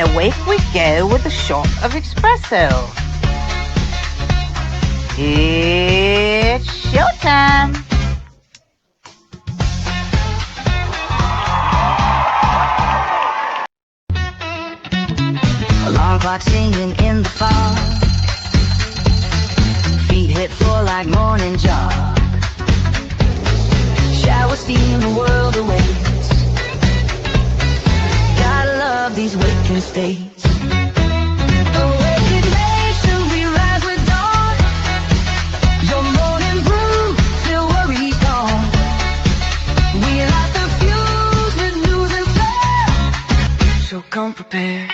Awake we go with a shot of espresso. It's showtime. Alarm clock singing in the fog. Feet hit floor like morning jog. Shower steam, the world awaits. Gotta love these waking states. Awakened nation, we rise with dawn. Your morning brew, till worry's gone. We light the fuse with news and flair. So come prepared.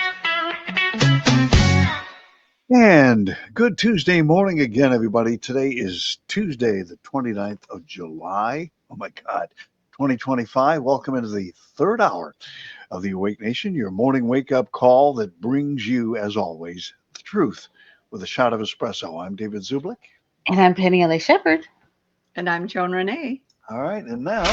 And good Tuesday morning again, everybody. Today is Tuesday, the 29th of July. Oh my God, 2025. Welcome into the third hour of the Awake Nation, your morning wake-up call that brings you, as always, the truth with a shot of espresso. I'm David Zublick. And I'm Penny Shepard. And I'm Joan Renee. All right, and now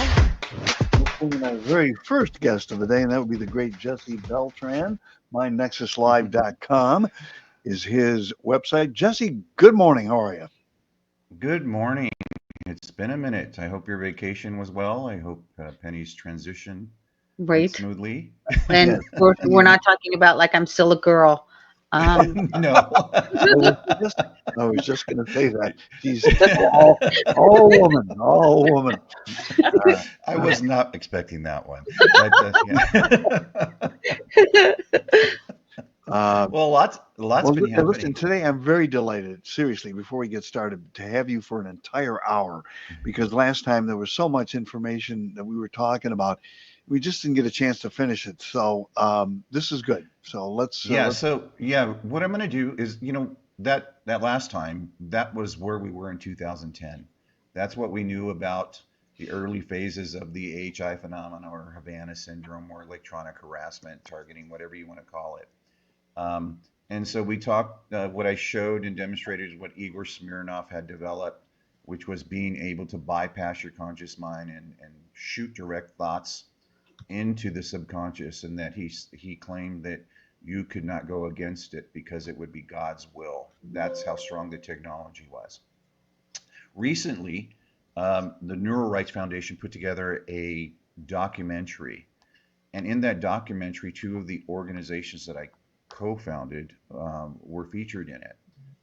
we'll bring in our very first guest of the day, and that would be the great Jesse Beltran. MyNexusLive.com is his website. Jesse, good morning. How are you? Good morning. It's been a minute. I hope your vacation was well. I hope Penny's transition went smoothly. And we're not talking about like I'm still a girl. No. I was just going to say that. She's all woman. I was not expecting that one. Well, lots been happening. Listen, today I'm very delighted, seriously, before we get started, to have you for an entire hour, because last time there was so much information that we were talking about, we just didn't get a chance to finish it. So this is good. So let's. What I'm going to do is, that last time, that was where we were in 2010. That's what we knew about the early phases of the AHI phenomena, or Havana Syndrome, or electronic harassment, targeting, whatever you want to call it. And so we talked, what I showed and demonstrated is what Igor Smirnov had developed, which was being able to bypass your conscious mind and shoot direct thoughts into the subconscious, and that he claimed that you could not go against it because it would be God's will. That's how strong the technology was. Recently, the Neural Rights Foundation put together a documentary, and in that documentary, two of the organizations that I co-founded were featured in it.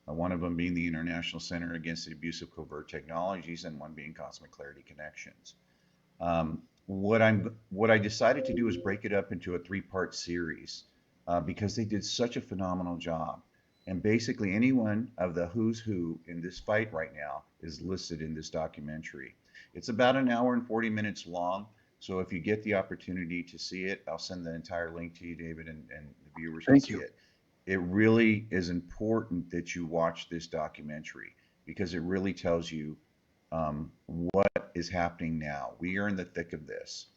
One of them being the International Center Against the Abuse of Covert Technologies, and one being Cosmic Clarity Connections. What I decided to do is break it up into a three-part series because they did such a phenomenal job. And basically anyone of the who's who in this fight right now is listed in this documentary. It's about an hour and 40 minutes long. So if you get the opportunity to see it, I'll send the entire link to you, David, and the viewers can see it. It really is important that you watch this documentary, because it really tells you what is happening now. We are in the thick of this.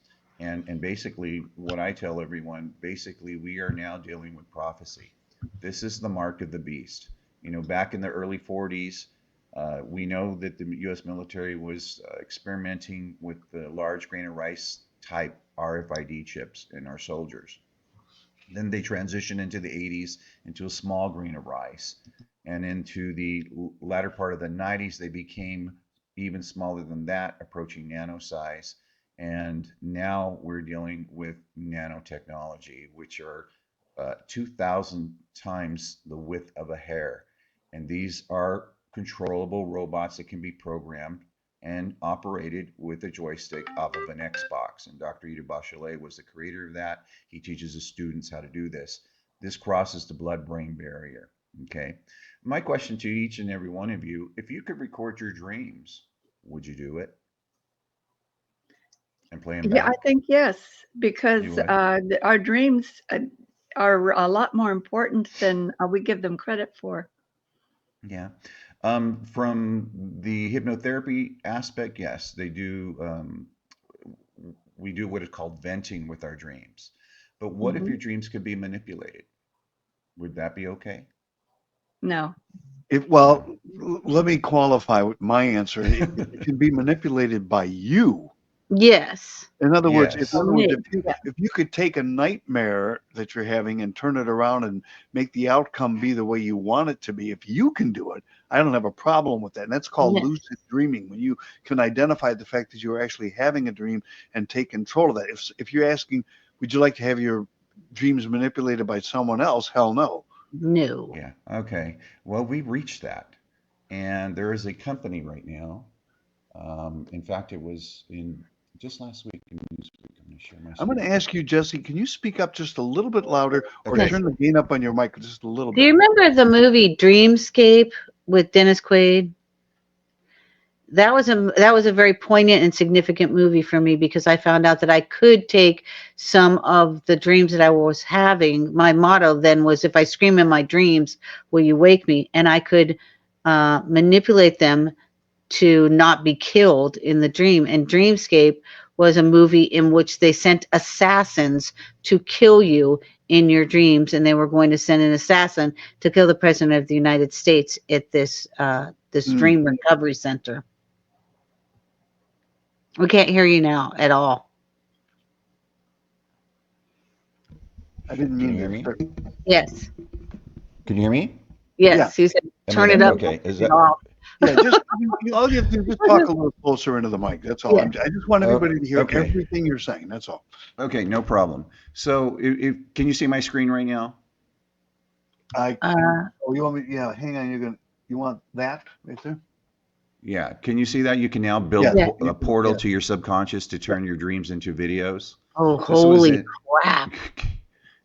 And basically what I tell everyone, basically we are now dealing with prophecy. This is the mark of the beast. Back in the early 40s, we know that the U.S. military was experimenting with the large grain of rice type RFID chips in our soldiers. Then they transitioned into the 80s into a small grain of rice. And into the latter part of the 90s, they became even smaller than that, approaching nano size. And now we're dealing with nanotechnology, which are 2,000 times the width of a hair. And these are controllable robots that can be programmed and operated with a joystick off of an Xbox. And Dr. Ida Bachelet was the creator of that. He teaches his students how to do this. This crosses the blood-brain barrier. Okay. My question to each and every one of you, if you could record your dreams, would you do it? And play them back? Yeah, I think yes, because our dreams are a lot more important than we give them credit for. Yeah. From the hypnotherapy aspect, yes, they do. We do what is called venting with our dreams. But what if your dreams could be manipulated? Would that be okay? No. Let me qualify with my answer. It can be manipulated by you, Yes. In other words, Yes. if you could take a nightmare that you're having and turn it around and make the outcome be the way you want it to be, if you can do it, I don't have a problem with that. And that's called Yes. lucid dreaming, when you can identify the fact that you're actually having a dream and take control of that. If you're asking, would you like to have your dreams manipulated by someone else? Hell no. No. Yeah. Okay. Well, we reached that, and there is a company right now. In fact, it was in just last week in Newsweek. I'm going to share my I'm going to screen. ask you, Jesse, can you speak up just a little bit louder or Okay. Yes. turn the gain up on your mic just a little Do you bit? remember the movie Dreamscape with Dennis Quaid? That was a very poignant and significant movie for me because I found out that I could take some of the dreams that I was having. My motto then was, if I scream in my dreams, will you wake me? And I could manipulate them to not be killed in the dream. And Dreamscape was a movie in which they sent assassins to kill you in your dreams, and they were going to send an assassin to kill the president of the United States at this dream recovery center. We can't hear you now at all. I didn't Can mean you hear to me? start. Yes. Can you hear me? Yes. Yeah. He said, Am I turn it there? up. Okay. Is Turn it that off. Yeah, just all you have to do is just talk a little closer into the mic. That's all. Yeah. I just want everybody to hear okay? everything you're saying. That's all. Okay, no problem. So, can you see my screen right now? I Uh, oh, you want me? Yeah, hang on. You want that right there? Yeah. Can you see that? You can now Yeah. build Yeah. you a can- portal yeah. to your subconscious to turn your dreams into videos. oh, This was holy it. crap.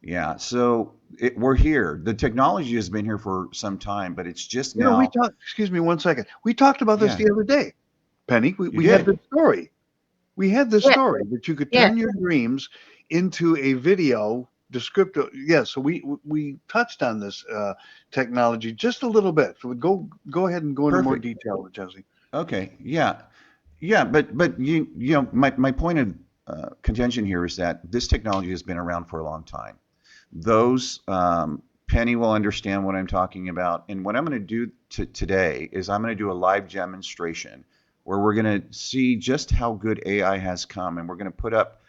Yeah. So we're here. The technology has been here for some time, but it's just You know, we now. talked. Excuse me, 1 second. We talked about this Yeah, the other day, Penny. you We had did. this story. We had this Yeah. story that you could Yeah. turn your dreams into a video descriptive. Yeah, so we touched on this technology just a little bit. So go ahead and go into more Perfect. detail with Jesse. Okay. Yeah. Yeah. But you know my point of contention here is that this technology has been around for a long time. Those Penny will understand what I'm talking about. And what I'm going to do today is I'm going to do a live demonstration where we're going to see just how good AI has come, and we're going to put up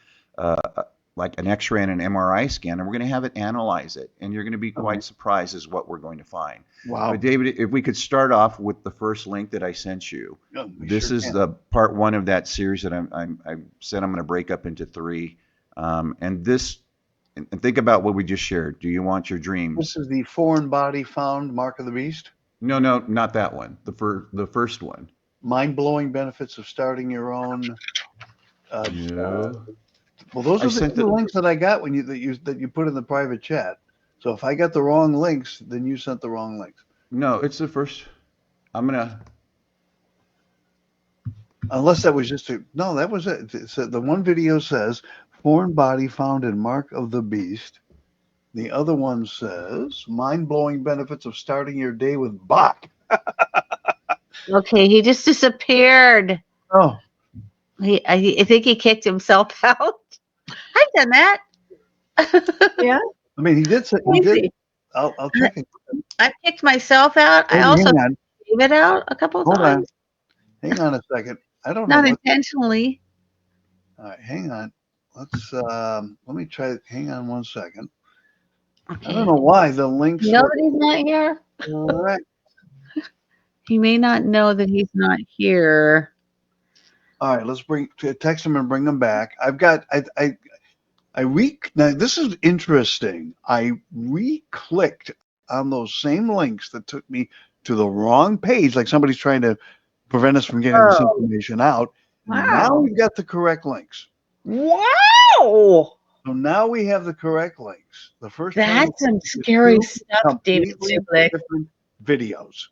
like an X-ray and an MRI scan, and we're going to have it analyze it, and you're going to be quite surprised as what we're going to find. Wow. But David, if we could start off with the first link that I sent you. Yeah, we This sure is can. the part one of that series that I said I'm going to break up into three. And think about what we just shared. Do you want your This dreams? is the foreign body found mark of the beast. No, not that one. The first one. Mind-blowing benefits of starting your own. No. Well, those I are the sent two the links that I got that you put in the private chat. So if I got the wrong links, then you sent the wrong links. no. It's the first. I'm gonna. Unless that was just no, that was it. The one video says foreign body found in mark of the beast. The other one says mind-blowing benefits of starting your day with Bach. Okay, he just disappeared. Oh, I think he kicked himself out. I've done that. Yeah. I mean, he did. He did. Crazy. I'll check it. I kicked myself out. I Hang also on. gave it out a couple of Hold on. times. Hang on a second. I don't know Not what. intentionally. All right, hang on. Let me try. Hang on 1 second. I Okay. don't know why the links You know were that he's not here? correct. He may not know that he's not here. All right, let's text them and bring them back. Now this is interesting. I re-clicked on those same links that took me to the wrong page, like somebody's trying to prevent us from getting this Oh. information out. Wow. Now we've got the correct links. Wow. So now we have the correct links. The first one That's some is scary two stuff, David completely Zublick. different videos.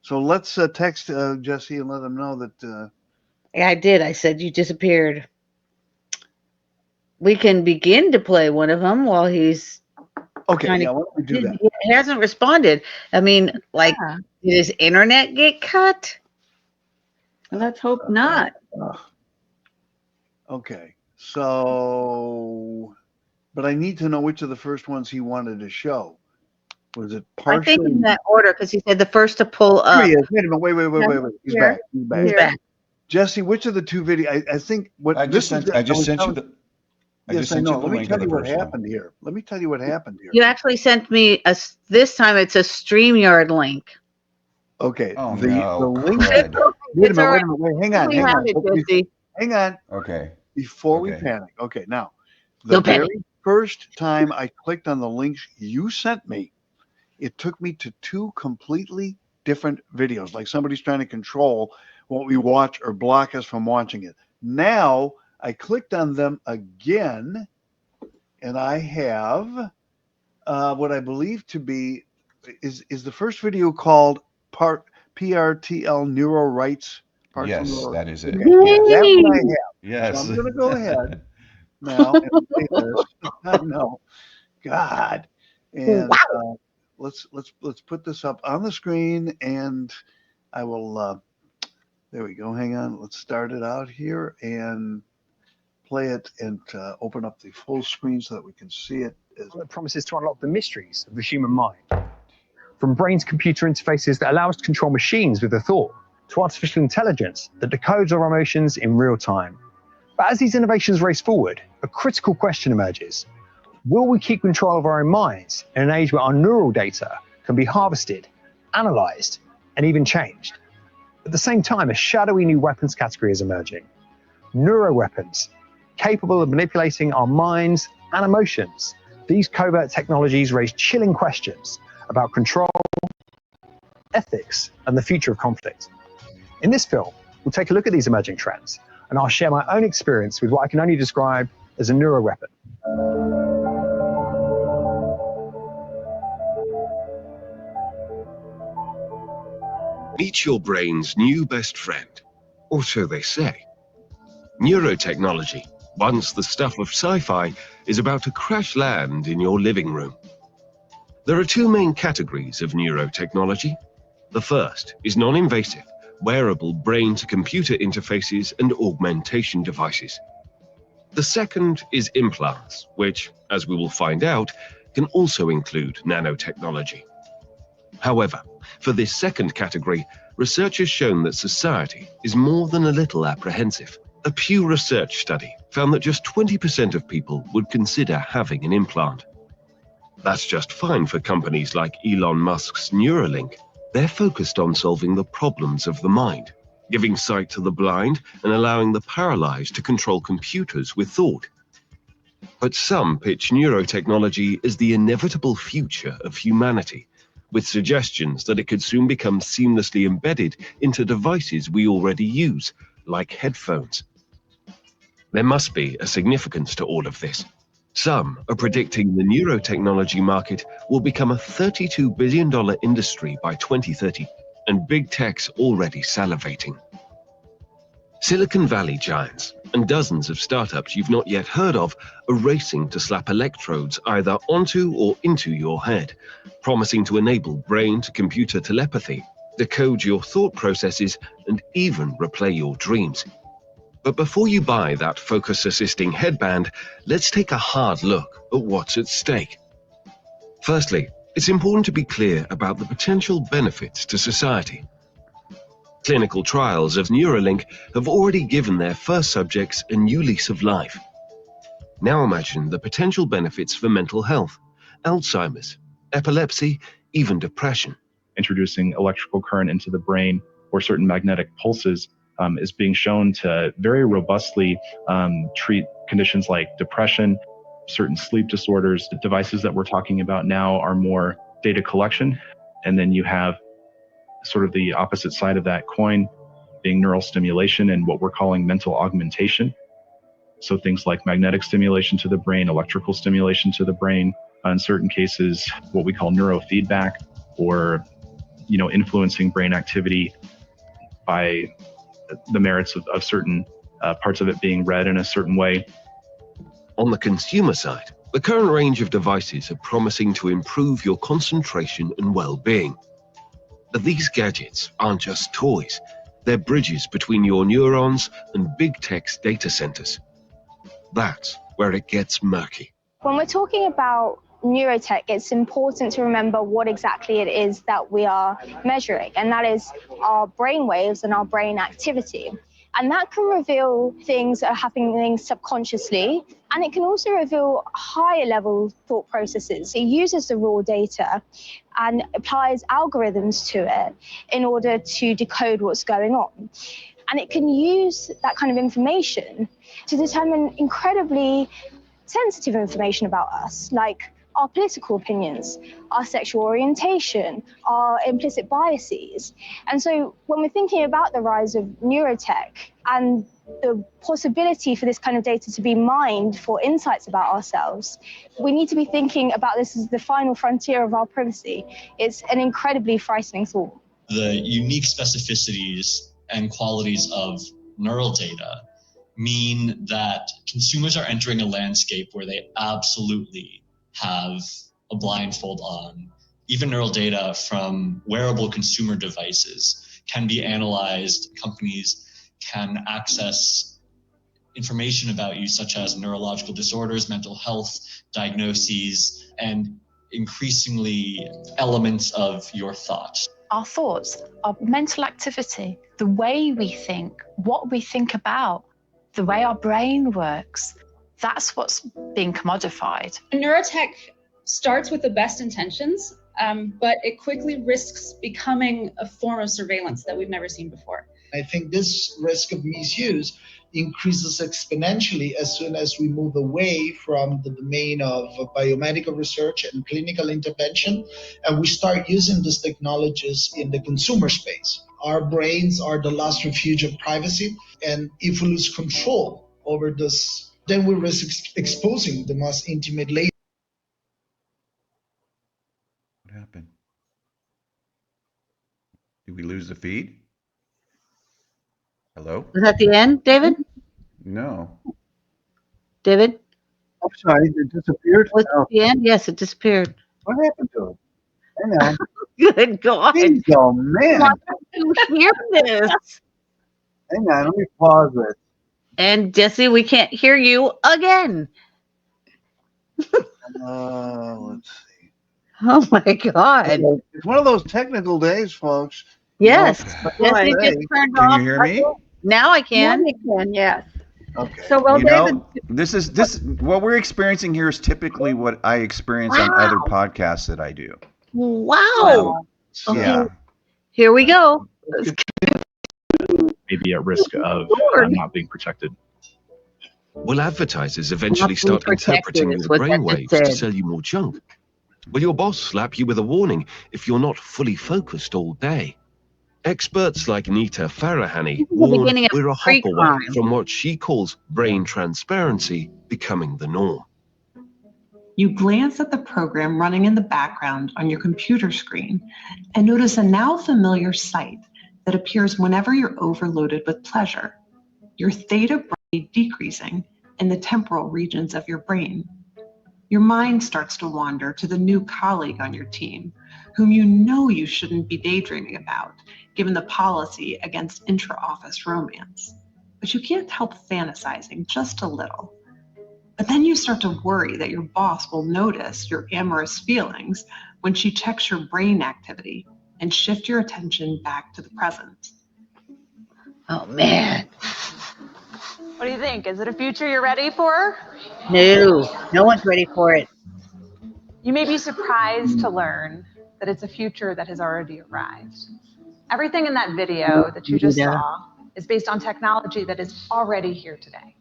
So let's text Jesse and let him know that. Yeah, I did. I said you disappeared. We can begin to play one of them while he's Okay, trying yeah, to. why don't we do that? He hasn't responded. I mean, like, Yeah. did his internet get cut? Let's hope not. Okay, so, but I need to know which of the first ones he wanted to show. Was it I think partial? in that order because he said the first to pull Here up. he is. Wait a minute. Wait. He's Here. back. He's back. He's Here. back. Jesse, which of the two videos? I think what I just sent you the. Yes, I know. Let me link tell of you the what first one. happened here. Let me tell you what happened here. You actually sent me this time it's a StreamYard link. Okay. Oh, the no, link. crud. Wait a It's minute. all Wait right. a minute. Wait, hang on. We Hang have on. it, Jesse. Hang on. Okay. Before we Okay. panic. Okay. Now, the Don't panic. very first time I clicked on the links you sent me, it took me to two completely different videos, like somebody's trying to control what we watch or block us from watching it. Now I clicked on them again, and I have what I believe to be is the first video called PRTL Neuro Rights. Partial Yes, Neuro. that is it. Okay, Yes. that's what I have. Yes. So I'm going to go ahead now and play this. No, God, and let's put this up on the screen, and I will. There we go. Hang on. Let's start it out here and play it and open up the full screen so that we can see it. That promises to unlock the mysteries of the human mind. From brain-to-computer interfaces that allow us to control machines with a thought, to artificial intelligence that decodes our emotions in real time. But as these innovations race forward, a critical question emerges. Will we keep control of our own minds in an age where our neural data can be harvested, analyzed, and even changed? At the same time, a shadowy new weapons category is emerging. Neuroweapons, capable of manipulating our minds and emotions. These covert technologies raise chilling questions about control, ethics, and the future of conflict. In this film, we'll take a look at these emerging trends, and I'll share my own experience with what I can only describe as a neuroweapon. Meet your brain's new best friend, or so they say. Neurotechnology, once the stuff of sci-fi, is about to crash land in your living room. There are two main categories of neurotechnology. The first is non-invasive, wearable brain-to-computer interfaces and augmentation devices. The second is implants, which, as we will find out, can also include nanotechnology. However, for this second category, research has shown that society is more than a little apprehensive. A Pew Research study found that just 20% of people would consider having an implant. That's just fine for companies like Elon Musk's Neuralink. They're focused on solving the problems of the mind, giving sight to the blind and allowing the paralyzed to control computers with thought. But some pitch neurotechnology as the inevitable future of humanity, with suggestions that it could soon become seamlessly embedded into devices we already use, like headphones. There must be a significance to all of this. Some are predicting the neurotechnology market will become a $32 billion industry by 2030, and big tech's already salivating. Silicon Valley giants and dozens of startups you've not yet heard of are racing to slap electrodes either onto or into your head, promising to enable brain-to-computer telepathy, decode your thought processes, and even replay your dreams. But before you buy that focus-assisting headband, let's take a hard look at what's at stake. Firstly, it's important to be clear about the potential benefits to society. Clinical trials of Neuralink have already given their first subjects a new lease of life. Now imagine the potential benefits for mental health, Alzheimer's, epilepsy, even depression. Introducing electrical current into the brain or certain magnetic pulses is being shown to very robustly treat conditions like depression, certain sleep disorders. The devices that we're talking about now are more data collection, and then you have sort of the opposite side of that coin being neural stimulation and what we're calling mental augmentation. So things like magnetic stimulation to the brain, electrical stimulation to the brain, in certain cases, what we call neurofeedback, or influencing brain activity by the merits of certain parts of it being read in a certain way. On the consumer side, the current range of devices are promising to improve your concentration and well-being. But these gadgets aren't just toys. They're bridges between your neurons and big tech's data centers. That's where it gets murky. When we're talking about neurotech, it's important to remember what exactly it is that we are measuring, and that is our brain waves and our brain activity. And that can reveal things that are happening subconsciously, and it can also reveal higher level thought processes. It uses the raw data and applies algorithms to it in order to decode what's going on. And it can use that kind of information to determine incredibly sensitive information about us, like our political opinions, our sexual orientation, our implicit biases. And so when we're thinking about the rise of neurotech and the possibility for this kind of data to be mined for insights about ourselves, we need to be thinking about this as the final frontier of our privacy. It's an incredibly frightening thought. The unique specificities and qualities of neural data mean that consumers are entering a landscape where they absolutely have a blindfold on. Even neural data from wearable consumer devices can be analyzed. Companies can access information about you, such as neurological disorders, mental health diagnoses, and increasingly elements of your thoughts. Our thoughts, our mental activity, the way we think, what we think about, the way our brain works, that's what's being commodified. Neurotech starts with the best intentions, but it quickly risks becoming a form of surveillance that we've never seen before. I think this risk of misuse increases exponentially as soon as we move away from the domain of biomedical research and clinical intervention, and we start using these technologies in the consumer space. Our brains are the last refuge of privacy, and if we lose control over this, then we risk exposing the most intimate layers. What happened? Did we lose the feed? Hello? Was that the end, David? No. David? I'm sorry, it disappeared. Was Oh, it the end? Yes, it disappeared. what happened to it? Hang on. Good God. Jeez, oh man. Why don't you hear this? Hang on, let me pause it. And Jesse, we can't hear you again. Let's see. Oh my God. It's one of those technical days, folks. Yes. You know, Jesse hey, just turned Can off. you hear me? Now I Yeah, can. we can, yes. Okay. So, well, You David, know, this what we're experiencing here is typically what I experience on other podcasts that I do. Wow. So, Okay. yeah. Here we go. Maybe at risk of not being protected. Will advertisers eventually Not start being protected interpreting is your what that brainwaves just to said. sell you more junk? Will your boss slap you with a warning if you're not fully focused all day? Experts like Nita Farahani This is the warn beginning of we're a hop away pre-crime. from what she calls brain transparency becoming the norm. You glance at the program running in the background on your computer screen and notice a now familiar sight that appears whenever you're overloaded with pleasure. Your theta brain decreasing in the temporal regions of your brain. Your mind starts to wander to the new colleague on your team, whom you know you shouldn't be daydreaming about, given the policy against intra-office romance. But you can't help fantasizing just a little. But then you start to worry that your boss will notice your amorous feelings when she checks your brain activity and shift your attention back to the present. Oh man. What do you think? Is it a future you're ready for? No. No one's ready for it. You may be surprised to learn that it's a future that has already arrived. Everything in that video that you just saw is based on technology that is already here today.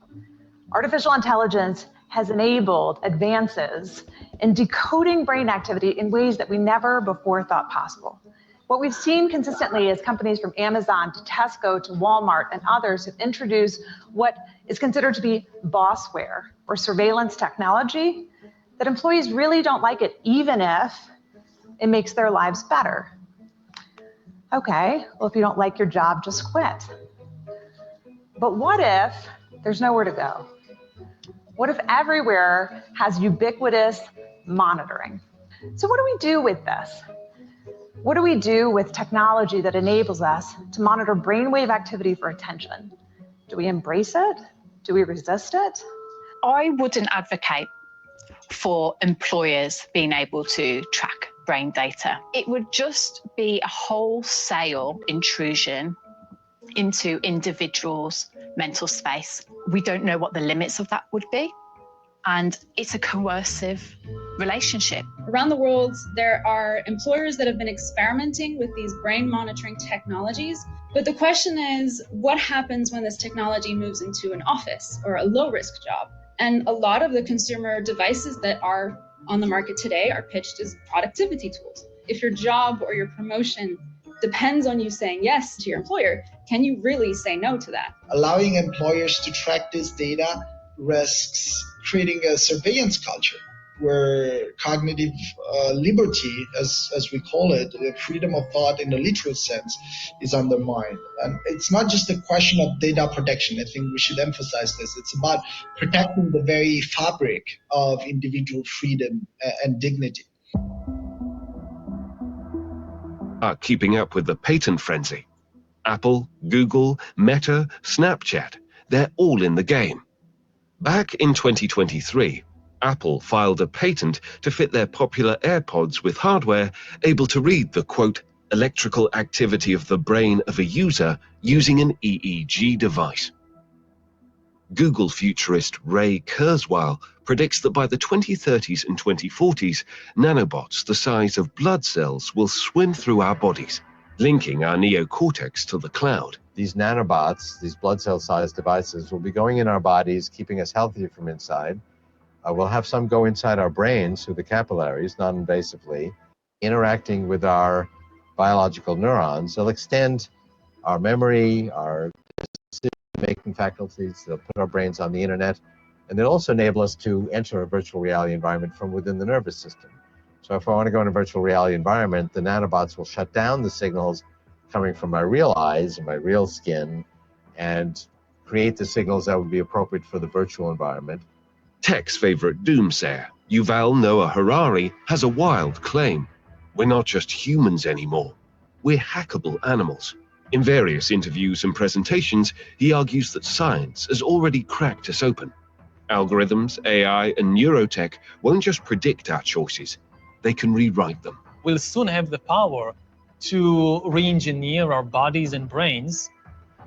Artificial intelligence has enabled advances in decoding brain activity in ways that we never before thought possible. What we've seen consistently is companies from Amazon to Tesco to Walmart and others have introduced what is considered to be bossware or surveillance technology that employees really don't like it, even if it makes their lives better. Okay, well, if you don't like your job, just quit. But what if there's nowhere to go? What if everywhere has ubiquitous monitoring? So what do we do with this? What do we do with technology that enables us to monitor brainwave activity for attention? Do we embrace it? Do we resist it? I wouldn't advocate for employers being able to track brain data. It would just be a wholesale intrusion into individuals' mental space. We don't know what the limits of that would be, and it's a coercive relationship. Around the world, there are employers that have been experimenting with these brain monitoring technologies. But the question is, what happens when this technology moves into an office or a low-risk job? And a lot of the consumer devices that are on the market today are pitched as productivity tools. If your job or your promotion depends on you saying yes to your employer, can you really say no to that? Allowing employers to track this data risks creating a surveillance culture where cognitive liberty, as we call it, freedom of thought in the literal sense, is undermined. And it's not just a question of data protection. I think we should emphasize this. It's about protecting the very fabric of individual freedom and dignity. Keeping up with the patent frenzy. Apple, Google, Meta, Snapchat, they're all in the game. Back in 2023, Apple filed a patent to fit their popular AirPods with hardware able to read the, quote, electrical activity of the brain of a user using an EEG device. Google futurist Ray Kurzweil predicts that by the 2030s and 2040s, nanobots the size of blood cells will swim through our bodies, linking our neocortex to the cloud. These nanobots, these blood cell-sized devices, will be going in our bodies, keeping us healthy from inside. We'll have some go inside our brains through the capillaries, non-invasively, interacting with our biological neurons. They'll extend our memory, our decision-making faculties. They'll put our brains on the internet, and they'll also enable us to enter a virtual reality environment from within the nervous system. So if I want to go in a virtual reality environment, the nanobots will shut down the signals coming from my real eyes and my real skin and create the signals that would be appropriate for the virtual environment. Tech's favorite doomsayer, Yuval Noah Harari, has a wild claim. We're not just humans anymore. We're hackable animals. In various interviews and presentations, he argues that science has already cracked us open. Algorithms, AI, and neurotech won't just predict our choices. They can rewrite them. We'll soon have the power to re-engineer our bodies and brains,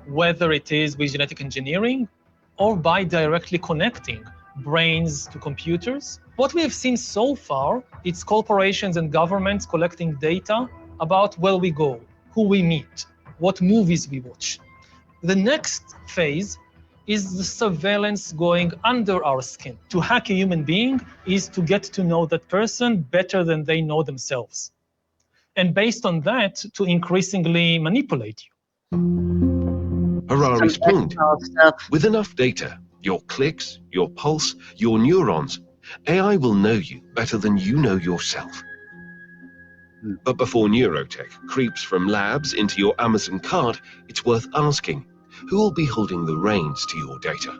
whether it is with genetic engineering or by directly connecting brains to computers. What we have seen so far, it's corporations and governments collecting data about where we go, who we meet, what movies we watch. The next phase is the surveillance going under our skin. To hack a human being is to get to know that person better than they know themselves. And based on that, to increasingly manipulate you. Harari's point, with enough data, your clicks, your pulse, your neurons, AI will know you better than you know yourself. But before neurotech creeps from labs into your Amazon cart, it's worth asking, who will be holding the reins to your data?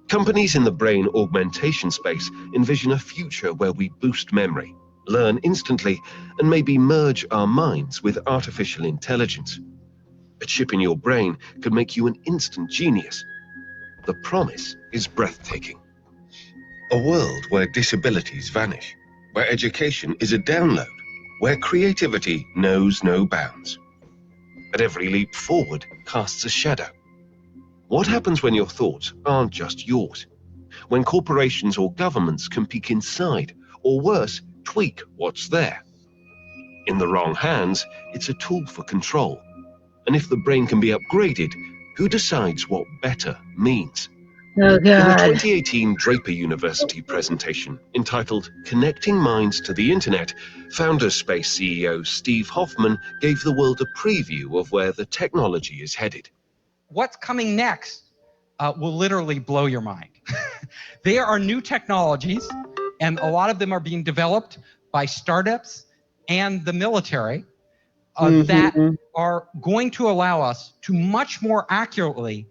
Companies in the brain augmentation space envision a future where we boost memory, learn instantly, and maybe merge our minds with artificial intelligence. A chip in your brain could make you an instant genius. The promise is breathtaking. A world where disabilities vanish, where education is a download, where creativity knows no bounds. But every leap forward casts a shadow. What happens when your thoughts aren't just yours? When corporations or governments can peek inside, or worse, tweak what's there? In the wrong hands, it's a tool for control. And if the brain can be upgraded, who decides what better means? Oh, In the God. 2018 Draper University presentation entitled Connecting Minds to the Internet, Founderspace CEO Steve Hoffman gave the world a preview of where the technology is headed. What's coming next will literally blow your mind. There are new technologies, and a lot of them are being developed by startups and the military that are going to allow us to much more accurately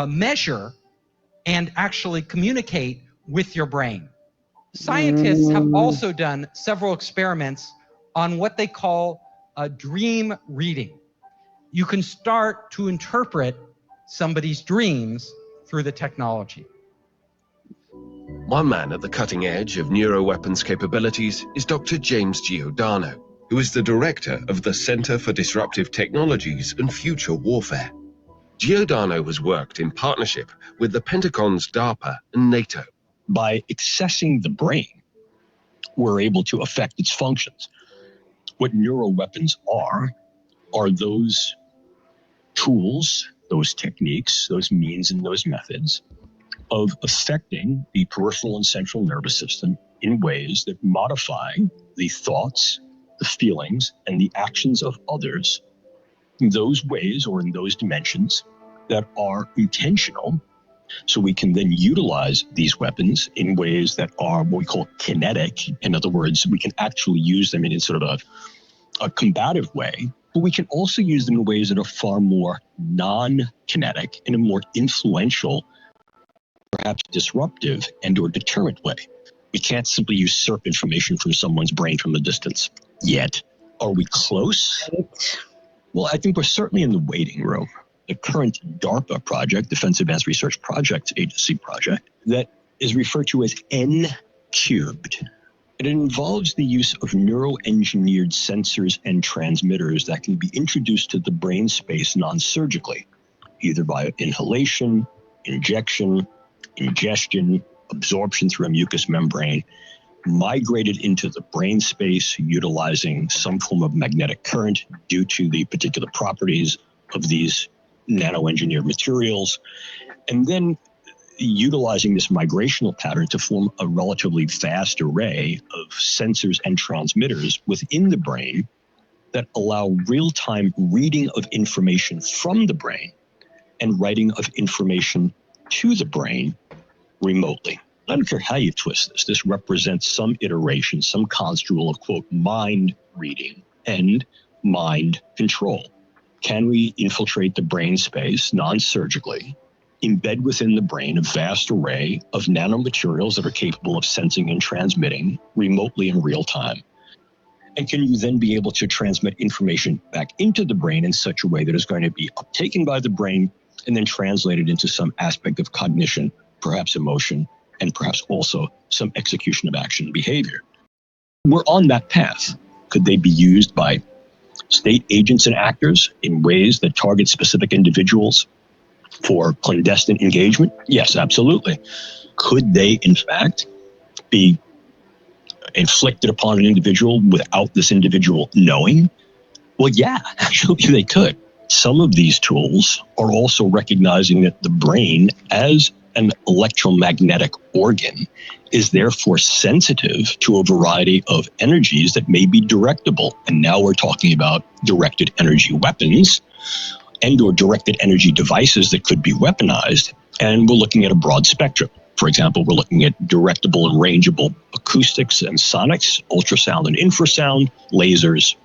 measure and actually communicate with your brain. Scientists have also done several experiments on what they call dream reading. You can start to interpret somebody's dreams through the technology. One man at the cutting edge of neuroweapons capabilities is Dr. James Giordano. who is the director of the Center for Disruptive Technologies and Future Warfare. Giordano has worked in partnership with the Pentagon's DARPA and NATO. By accessing the brain, we're able to affect its functions. What neuroweapons are those tools, those techniques, those means, and those methods of affecting the peripheral and central nervous system in ways that modify the thoughts, the feelings, and the actions of others in those ways or in those dimensions that are intentional. So we can then utilize these weapons in ways that are what we call kinetic. In other words, we can actually use them in sort of a combative way, but we can also use them in ways that are far more non-kinetic, in a more influential, perhaps disruptive and or deterrent way. We can't simply usurp information from someone's brain from a distance yet. Are we close? Well, I think we're certainly in the waiting room. The current DARPA project, Defense Advanced Research Project Agency project, that is referred to as N-cubed. It involves the use of neuroengineered sensors and transmitters that can be introduced to the brain space non-surgically, either by inhalation, injection, ingestion, absorption through a mucous membrane, migrated into the brain space utilizing some form of magnetic current due to the particular properties of these nanoengineered materials, and then utilizing this migrational pattern to form a relatively vast array of sensors and transmitters within the brain that allow real-time reading of information from the brain and writing of information to the brain remotely. I don't care how you twist this. This represents some iteration, some construal of, quote, mind reading and mind control. Can we infiltrate the brain space non-surgically, embed within the brain a vast array of nanomaterials that are capable of sensing and transmitting remotely in real time? And can you then be able to transmit information back into the brain in such a way that is going to be uptaken by the brain and then translated into some aspect of cognition, perhaps emotion, and perhaps also some execution of action and behavior? We're on that path. Could they be used by state agents and actors in ways that target specific individuals for clandestine engagement? Yes, absolutely. Could they, in fact, be inflicted upon an individual without this individual knowing? Well, yeah, actually they could. Some of these tools are also recognizing that the brain, as an electromagnetic organ, is therefore sensitive to a variety of energies that may be directable. And now we're talking about directed energy weapons and or directed energy devices that could be weaponized. And we're looking at a broad spectrum. For example, we're looking at directable and rangeable acoustics and sonics, ultrasound and infrasound, lasers,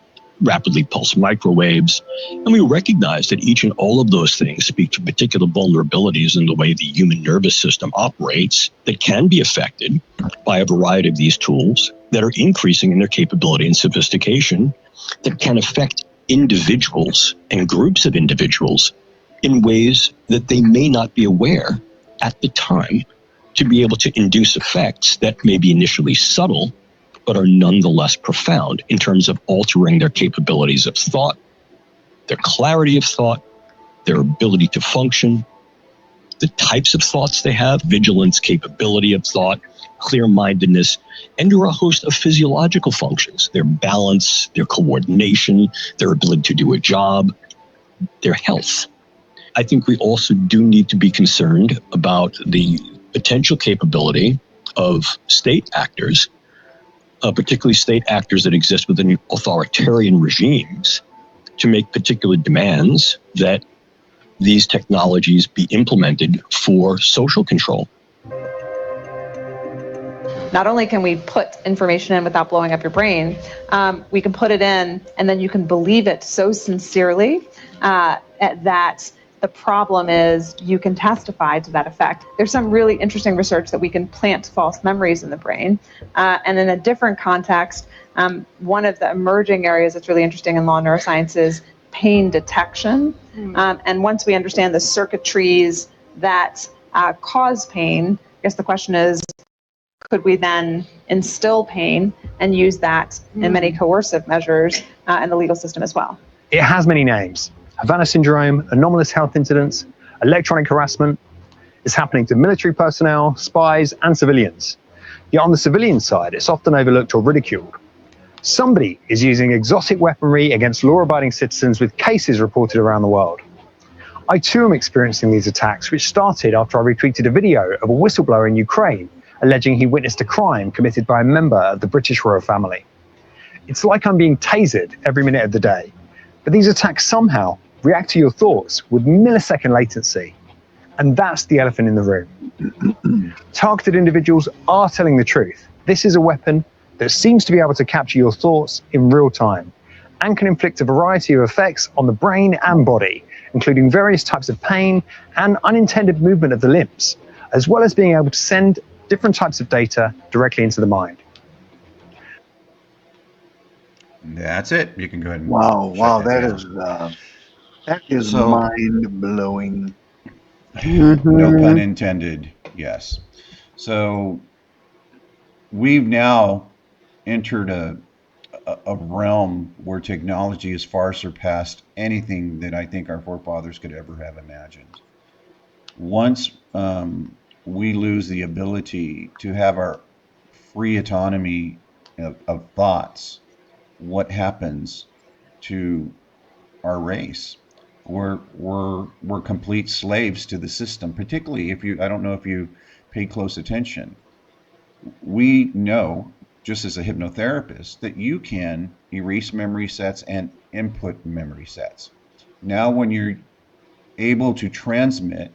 rapidly pulsed microwaves. And we recognize that each and all of those things speak to particular vulnerabilities in the way the human nervous system operates that can be affected by a variety of these tools that are increasing in their capability and sophistication that can affect individuals and groups of individuals in ways that they may not be aware at the time, to be able to induce effects that may be initially subtle but are nonetheless profound in terms of altering their capabilities of thought, their clarity of thought, their ability to function, the types of thoughts they have, vigilance, capability of thought, clear-mindedness, and there are a host of physiological functions, their balance, their coordination, their ability to do a job, their health. I think we also do need to be concerned about the potential capability of state actors, particularly state actors that exist within authoritarian regimes, to make particular demands that these technologies be implemented for social control. Not only can we put information in without blowing up your brain, we can put it in and then you can believe it so sincerely that the problem is you can testify to that effect. There's some really interesting research that we can plant false memories in the brain. And in a different context, one of the emerging areas that's really interesting in law neuroscience is pain detection. And once we understand the circuitries that cause pain, I guess the question is, could we then instill pain and use that in many coercive measures in the legal system as well? It has many names: Havana Syndrome, anomalous health incidents, electronic harassment. It's happening to military personnel, spies, and civilians. Yet on the civilian side, it's often overlooked or ridiculed. Somebody is using exotic weaponry against law-abiding citizens, with cases reported around the world. I too am experiencing these attacks, which started after I retweeted a video of a whistleblower in Ukraine alleging he witnessed a crime committed by a member of the British royal family. It's like I'm being tasered every minute of the day, but these attacks somehow react to your thoughts with millisecond latency. And that's the elephant in the room. Targeted individuals are telling the truth. This is a weapon that seems to be able to capture your thoughts in real time and can inflict a variety of effects on the brain and body, including various types of pain and unintended movement of the limbs, as well as being able to send different types of data directly into the mind. That's it. You can go ahead and Wow, shut that is So- mind blowing. No pun intended. Yes. So we've now entered a realm where technology has far surpassed anything that I think our forefathers could ever have imagined. Once we lose the ability to have our free autonomy of thoughts, what happens to our race? We're complete slaves to the system, particularly if you, I don't know if you paid close attention. We know, just as a hypnotherapist, that you can erase memory sets and input memory sets. Now, when you're able to transmit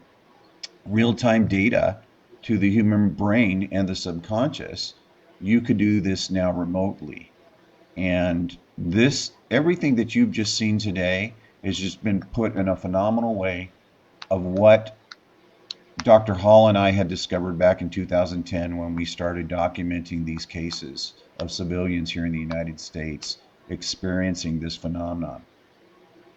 real-time data to the human brain and the subconscious, you could do this now remotely. And this, everything that you've just seen today has just been put in a phenomenal way of what Dr. Hall and I had discovered back in 2010 when we started documenting these cases of civilians here in the United States experiencing this phenomenon.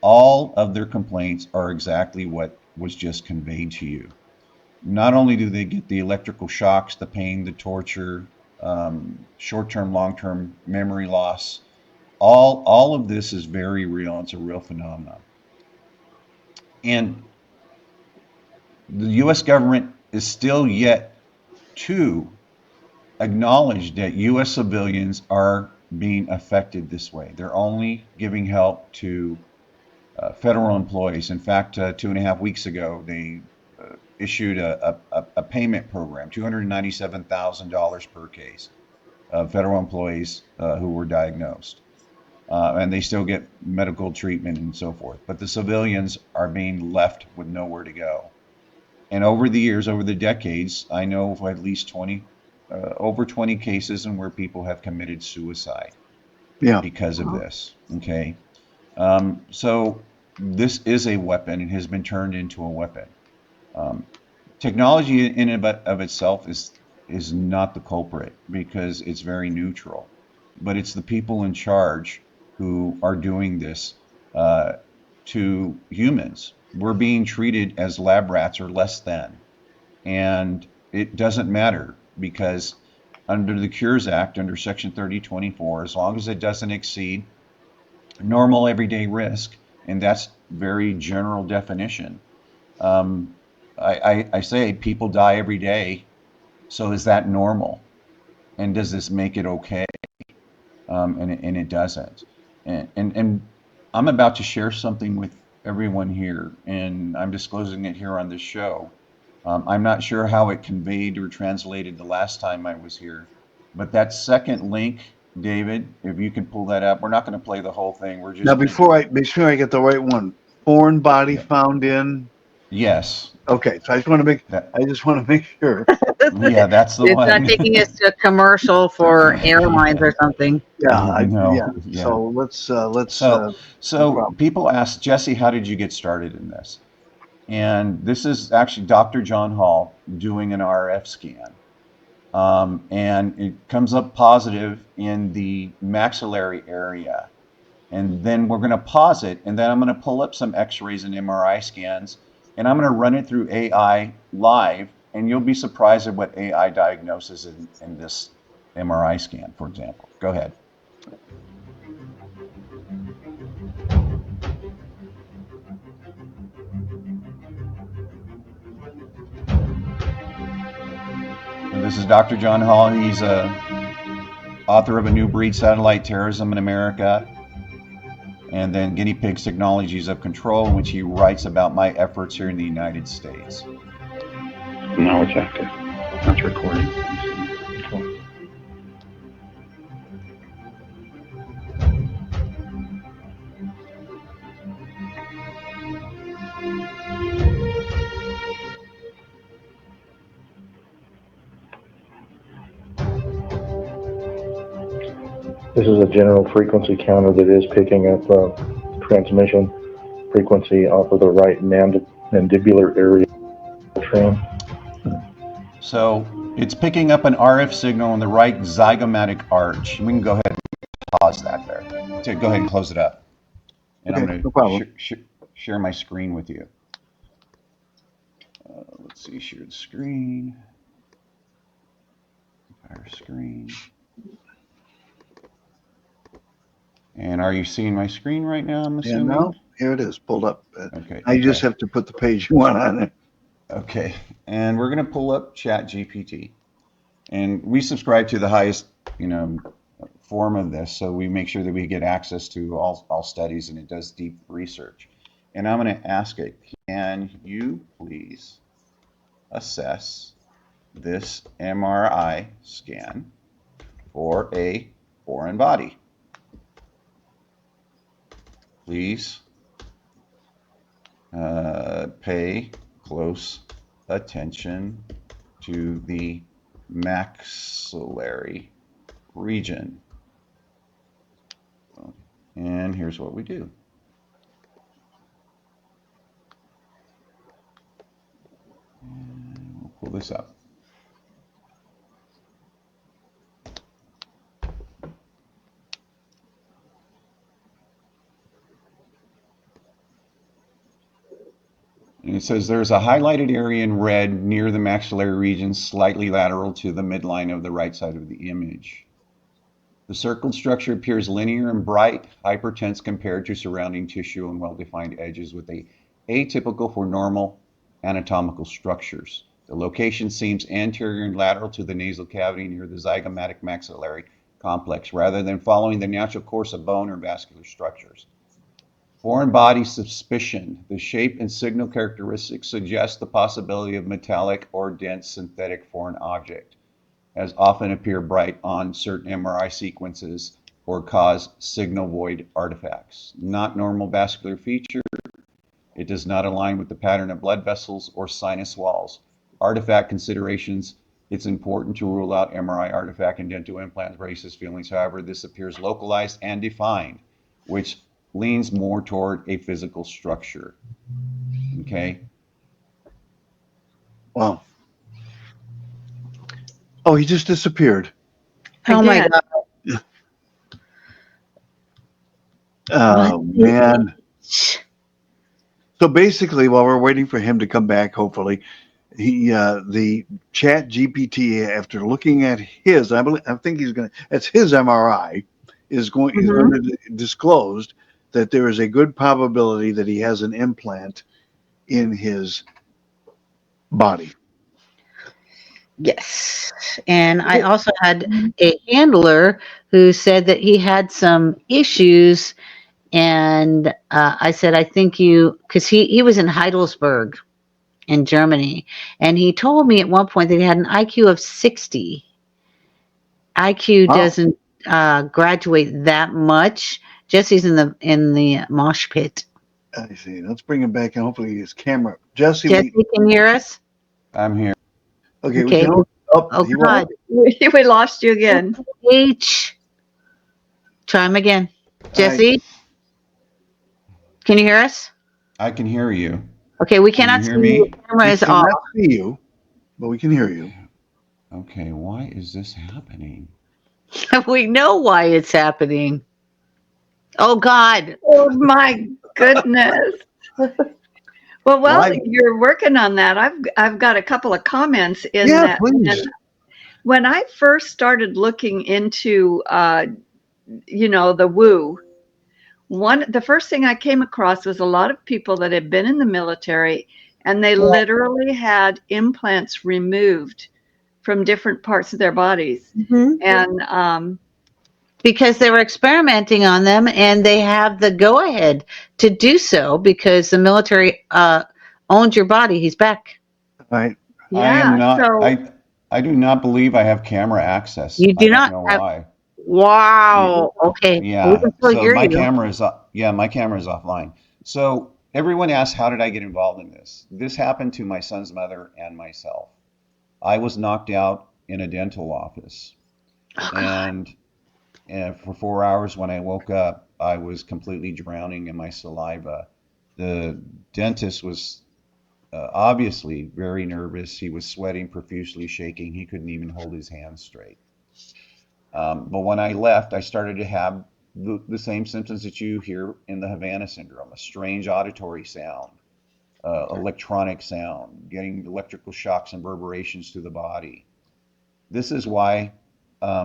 All of their complaints are exactly what was just conveyed to you. Not only do they get the electrical shocks, the pain, the torture, short-term, long-term memory loss, all of this is very real. It's a real phenomenon. And the U.S. government is still yet to acknowledge that U.S. civilians are being affected this way. They're only giving help to federal employees. In fact, 2.5 weeks ago, they issued a payment program, $297,000 per case of federal employees who were diagnosed. And they still get medical treatment and so forth. But the civilians are being left with nowhere to go. And over the years, over the decades, I know of at least over 20 cases in where people have committed suicide because of this. Okay. So this is a weapon. It has been turned into a weapon. Technology in and of itself is not the culprit because it's very neutral, but it's the people in charge who are doing this to humans. We're being treated as lab rats or less than, and it doesn't matter because under the Cures Act, under Section 3024, as long as it doesn't exceed normal everyday risk, and that's very general definition. I say people die every day, so is that normal? And does this make it okay? And it doesn't. And I'm about to share something with everyone here, and I'm disclosing it here on this show. I'm not sure how it conveyed or translated the last time I was here, but that second link, David, if you can pull that up, we're not going to play the whole thing. We're just Now, before I make sure I get the right one, foreign body found in. Yes. Okay, so I just want to make sure. Yeah, that's the It's one. not taking us to a commercial for airlines or something. So So people ask, Jesse, how did you get started in this? And this is actually Dr. John Hall doing an RF scan. And it comes up positive in the maxillary area. And then we're going to pause it, and then I'm going to pull up some x-rays and MRI scans, and I'm going to run it through AI live And you'll be surprised at what AI diagnoses in this MRI scan, for example. Go ahead. And this is Dr. John Hall. He's author of A New Breed Satellite Terrorism in America, and then Guinea Pigs Technologies of Control, in which he writes about my efforts here in the United States. Now it's active. That's recording. Cool. This is a general frequency counter that is picking up transmission frequency off of the right mandibular area trim. So it's picking up an RF signal in the right zygomatic arch. We can go ahead and pause that there. So go ahead and close it up. And Okay, I'm going no problem. to share my screen with you. Let's see, shared screen. Entire screen. And are you seeing my screen right now, I'm assuming? Yeah, no, here it is, pulled up. Okay. I just have to put the page you want on it. Okay, and we're going to pull up ChatGPT, and we subscribe to the highest, form of this, so we make sure that we get access to all studies, and it does deep research. And I'm going to ask it, can you please assess this MRI scan for a foreign body? Please pay close attention to the maxillary region. And here's what we do. And we'll pull this up. And it says there's a highlighted area in red near the maxillary region, slightly lateral to the midline of the right side of the image. The circled structure appears linear and bright, hypertense compared to surrounding tissue and well-defined edges with a atypical for normal anatomical structures. The location seems anterior and lateral to the nasal cavity near the zygomatic maxillary complex, rather than following the natural course of bone or vascular structures. Foreign body suspicion. The shape and signal characteristics suggest the possibility of metallic or dense synthetic foreign object, as often appear bright on certain MRI sequences or cause signal void artifacts. Not normal vascular feature. It does not align with the pattern of blood vessels or sinus walls. Artifact considerations. It's important to rule out MRI artifact and dental implants, racist feelings. However, this appears localized and defined, which leans more toward a physical structure. Okay. Wow. Oh, he just disappeared. Oh my Again. God. Oh, man. So basically, while we're waiting for him to come back, hopefully, the Chat GPT, after looking at his, I think he's going to, that's his MRI, he's going to disclose that there is a good probability that he has an implant in his body. Yes. And I also had a handler who said that he had some issues. And I said, I think because he was in Heidelberg in Germany. And he told me at one point that he had an IQ of 60. IQ doesn't graduate that much. Jesse's in the mosh pit. I see. Let's bring him back and hopefully his camera. Jesse, can you hear us? I'm here. Okay. We can oh God. We lost you again. Try him again. Jesse? Can you hear us? I can hear you. Okay, we cannot see you. The camera is off. We cannot see you, but we can hear you. Okay, why is this happening? We know why it's happening. Oh God. Oh my goodness. Well, Well, you're working on that. I've got a couple of comments in Yeah, that. please. When I first started looking into, the woo, the first thing I came across was a lot of people that had been in the military, and they literally had implants removed from different parts of their bodies, and because they were experimenting on them, and they have the go-ahead to do so because the military owns your body. He's back. Right. I am not. So I do not believe I have camera access. You I do don't not know have. why. Wow. Okay. We Yeah. can still So hear my you. camera is my camera is offline. So everyone asks, how did I get involved in this? This happened to my son's mother and myself. I was knocked out in a dental office, and for 4 hours when I woke up, I was completely drowning in my saliva. The dentist was obviously very nervous. He was sweating profusely, shaking. He couldn't even hold his hands straight. But when I left, I started to have the same symptoms that you hear in the Havana Syndrome: a strange auditory sound, electronic sound, getting electrical shocks and reverberations to the body. This is why I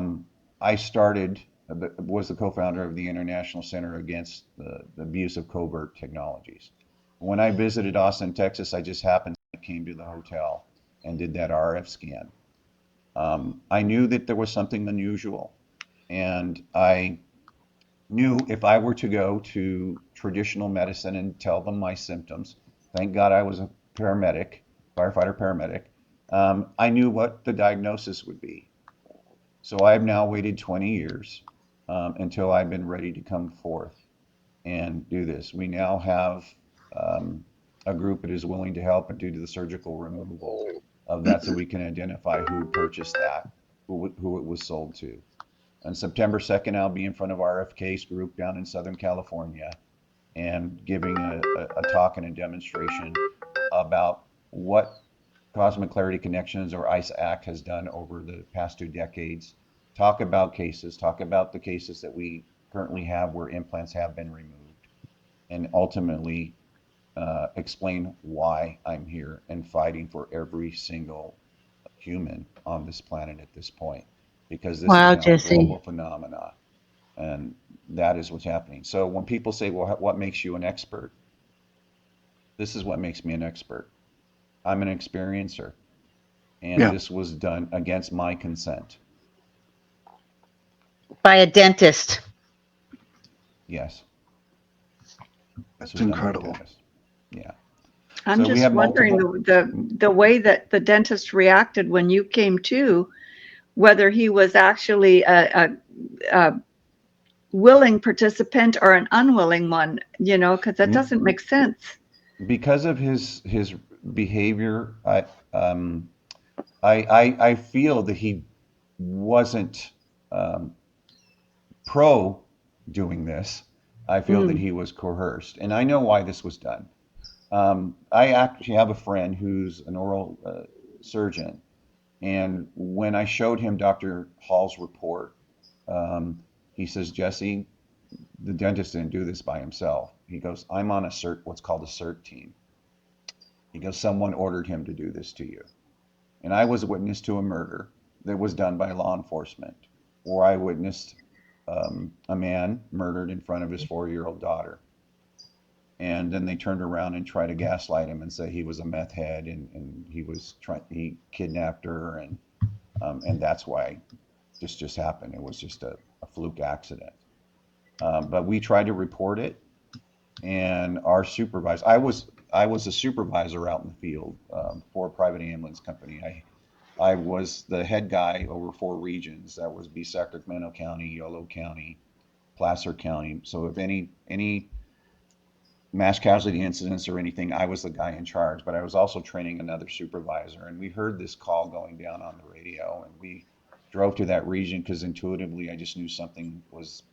was the co-founder of the International Center Against the Abuse of Covert Technologies. When I visited Austin, Texas, I just happened to came to the hotel and did that RF scan. I knew that there was something unusual, and I knew if I were to go to traditional medicine and tell them my symptoms, thank God I was a paramedic, firefighter paramedic, I knew what the diagnosis would be. So I've now waited 20 years until I've been ready to come forth and do this. We now have a group that is willing to help and do the surgical removal of that, so we can identify who purchased that, who it was sold to. On September 2nd, I'll be in front of RFK's group down in Southern California and giving a talk and a demonstration about what Cosmic Clarity Connections, or ICE-ACT, has done over the past 2 decades. Talk about cases, talk about the cases that we currently have where implants have been removed, and ultimately explain why I'm here and fighting for every single human on this planet at this point, because this is Wow, now a Jesse. global phenomenon, and that is what's happening. So when people say, well, what makes you an expert? This is what makes me an expert. I'm an experiencer, and this was done against my consent. By a dentist. Yes. That's incredible. Yeah. I'm So we just have wondering multiple. the way that the dentist reacted when you came to, whether he was actually a willing participant or an unwilling one, because that doesn't make sense. Because of his behavior, I feel that he wasn't pro doing this. I feel that he was coerced, and I know why this was done. I actually have a friend who's an oral surgeon, and when I showed him Dr. Hall's report, he says, Jesse, the dentist didn't do this by himself. He goes, I'm on what's called a CERT team. He goes, someone ordered him to do this to you. And I was a witness to a murder that was done by law enforcement, or I witnessed a man murdered in front of his 4-year-old daughter. And then they turned around and tried to gaslight him and say he was a meth head, and he kidnapped her, and that's why this just happened. It was just a fluke accident. But we tried to report it, and our supervisor, I was a supervisor out in the field for a private ambulance company. I was the head guy over 4 regions. That was Sacramento County, Yolo County, Placer County. So if any mass casualty incidents or anything, I was the guy in charge. But I was also training another supervisor, and we heard this call going down on the radio, and we drove to that region because intuitively I just knew something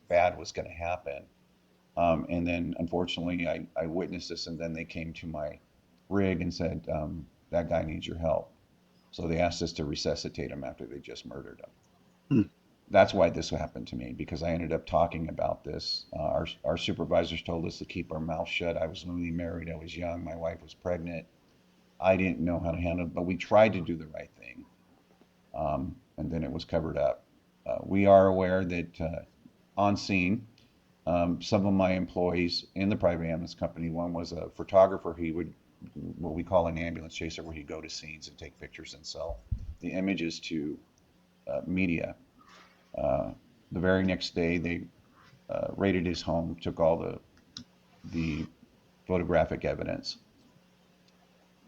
bad was going to happen. And then unfortunately I witnessed this, and then they came to my rig and said, that guy needs your help. So they asked us to resuscitate him after they just murdered him. that's why this happened to me, because I ended up talking about this. Our supervisors told us to keep our mouth shut. I was newly married. I was young. My wife was pregnant. I didn't know how to handle it, but we tried to do the right thing. And then it was covered up. We are aware that on scene, some of my employees in the private ambulance company, one was a photographer. He would, what we call an ambulance chaser, where he'd go to scenes and take pictures and sell the images to media. The very next day, they raided his home, took all the photographic evidence.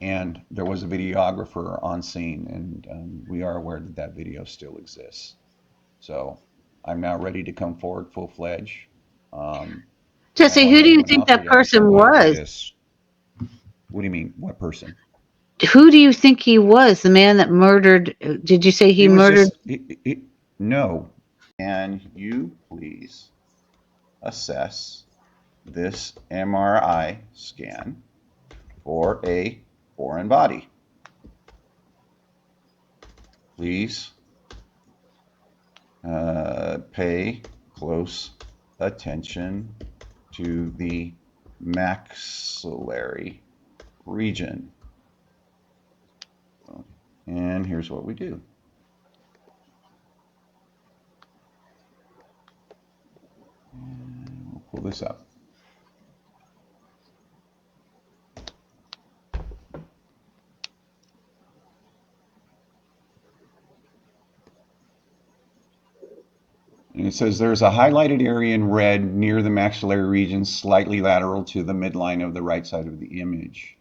And there was a videographer on scene, and we are aware that that video still exists. So I'm now ready to come forward full-fledged. Jesse, who do you think that person was? What do you mean? What person? Who do you think he was? The man that murdered? Did you say he murdered? No. Can you please assess this MRI scan for a foreign body? Please pay close attention to the maxillary region. And here's what we do. And we'll pull this up. And it says there's a highlighted area in red near the maxillary region, slightly lateral to the midline of the right side of the image.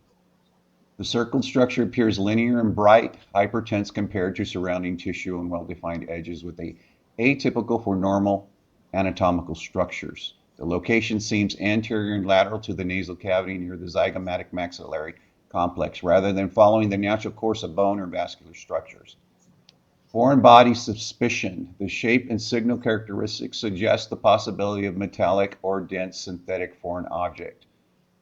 The circled structure appears linear and bright, hypertense compared to surrounding tissue and well-defined edges with a atypical for normal anatomical structures. The location seems anterior and lateral to the nasal cavity near the zygomatic maxillary complex, rather than following the natural course of bone or vascular structures. Foreign body suspicion. The shape and signal characteristics suggest the possibility of metallic or dense synthetic foreign object,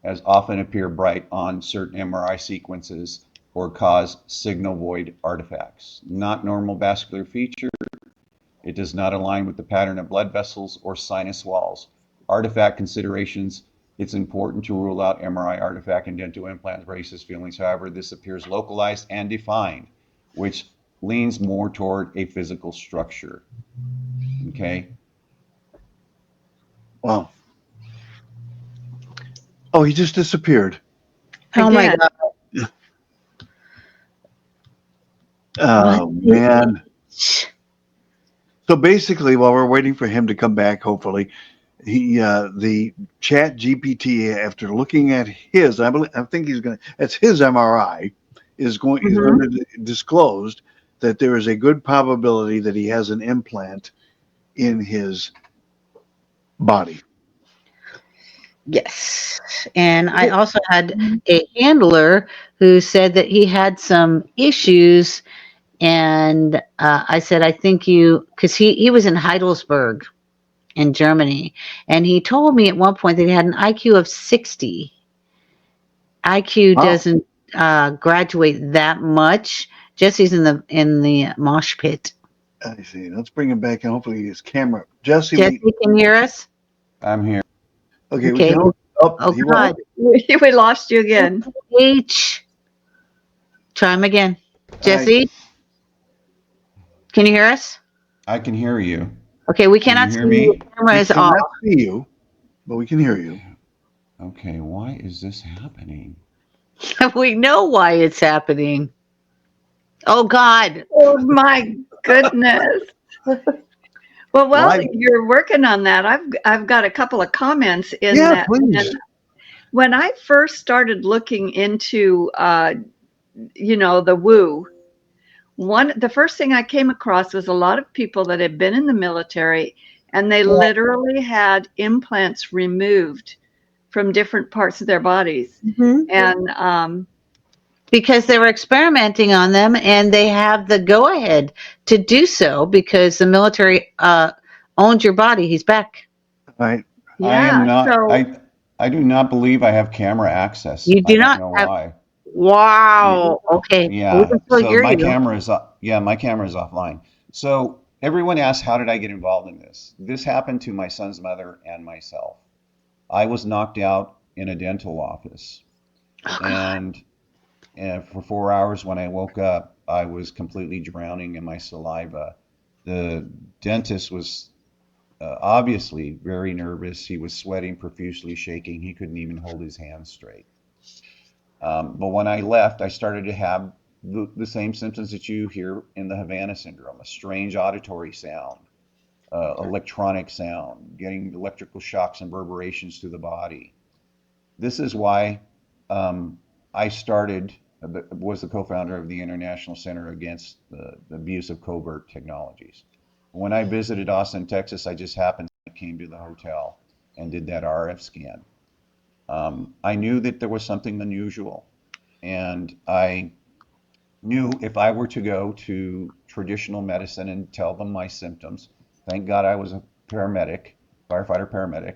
as often appear bright on certain MRI sequences or cause signal void artifacts. Not normal vascular feature. It does not align with the pattern of blood vessels or sinus walls. Artifact considerations. It's important to rule out MRI artifact and dental implants, braces, fillings. However, this appears localized and defined, which leans more toward a physical structure. Okay. Wow. Oh, he just disappeared. Oh my God. Oh, man. So basically, while we're waiting for him to come back, hopefully, the Chat GPT, after looking at his, I think he's going to, that's his MRI, is going to disclose that there is a good probability that he has an implant in his body. Yes. And I also had a handler who said that he had some issues. And I said, I think you, because he was in Heidelberg in Germany. And he told me at one point that he had an IQ of 60. IQ doesn't graduate that much. Jesse's in the mosh pit. I see. Let's bring him back and hopefully his camera. Jesse, can you hear us? I'm here. Okay. We can God. We lost you again. Try him again. Jesse? Can you hear us? I can hear you. Okay, we cannot see you. The camera is off. We cannot see you, but we can hear you. Okay, why is this happening? We know why it's happening. Oh, God. Oh, my goodness. Well, you're working on that. I've got a couple of comments in that. Please. And when I first started looking into, the woo, the first thing I came across was a lot of people that had been in the military, and they literally had implants removed from different parts of their bodies. And because they were experimenting on them, and they have the go-ahead to do so because the military owns your body. He's back. Right. Yeah, I am not. I do not believe I have camera access. You do not know have. Why. Wow. Okay. Yeah. We can still So hear my you. camera is my camera is offline. So everyone asks, how did I get involved in this? This happened to my son's mother and myself. I was knocked out in a dental office. And for 4 hours when I woke up, I was completely drowning in my saliva. The dentist was obviously very nervous. He was sweating profusely, shaking. He couldn't even hold his hands straight. But when I left, I started to have the same symptoms that you hear in the Havana Syndrome, a strange auditory sound, electronic sound, getting electrical shocks and reverberations through the body. This is why I was the co-founder of the International Center Against the Abuse of Covert Technologies. When I visited Austin, Texas, I just happened to came to the hotel and did that RF scan. I knew that there was something unusual, and I knew if I were to go to traditional medicine and tell them my symptoms, thank God I was a paramedic, firefighter paramedic,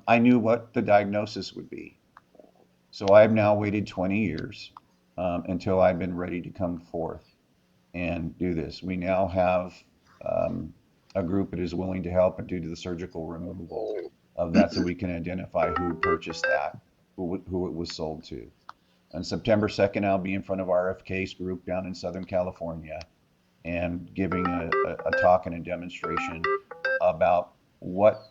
I knew what the diagnosis would be. So I've now waited 20 years until I've been ready to come forth and do this. We now have a group that is willing to help and do the surgical removal of that so we can identify who purchased that, who it was sold to. On September 2nd, I'll be in front of RFK's group down in Southern California and giving a talk and a demonstration about what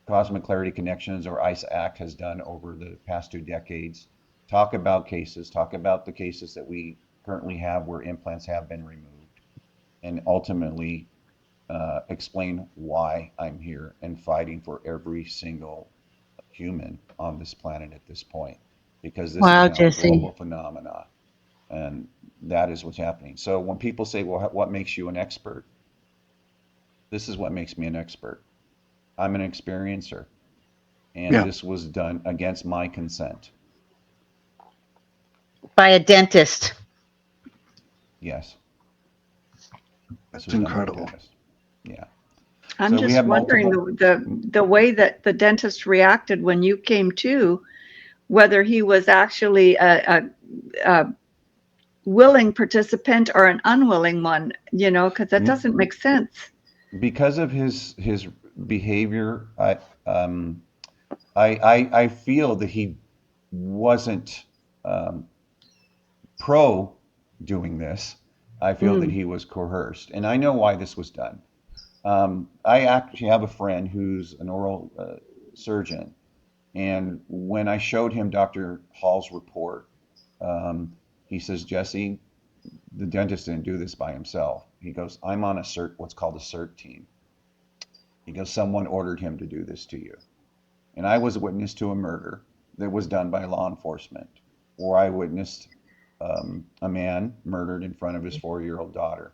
Cosmic Clarity Connections or ISAC has done over the past 2 decades. Talk about cases, talk about the cases that we currently have where implants have been removed, and ultimately explain why I'm here and fighting for every single human on this planet at this point, because this Wow, is now Jesse. a global phenomenon, and that is what's happening. So when people say, well, what makes you an expert? This is what makes me an expert. I'm an experiencer, and this was done against my consent. By a dentist. Yes. That's incredible. Yeah. I'm So we just have wondering multiple- the way that the dentist reacted when you came to, whether he was actually a willing participant or an unwilling one, because that doesn't make sense. Because of his behavior, I feel that he wasn't pro doing this. I feel that he was coerced, and I know why this was done. I actually have a friend who's an oral surgeon, and when I showed him Dr. Hall's report, he says, Jesse, the dentist didn't do this by himself. He goes, I'm on what's called a CERT team. He goes, someone ordered him to do this to you. And I was a witness to a murder that was done by law enforcement, or I witnessed a man murdered in front of his 4-year-old daughter.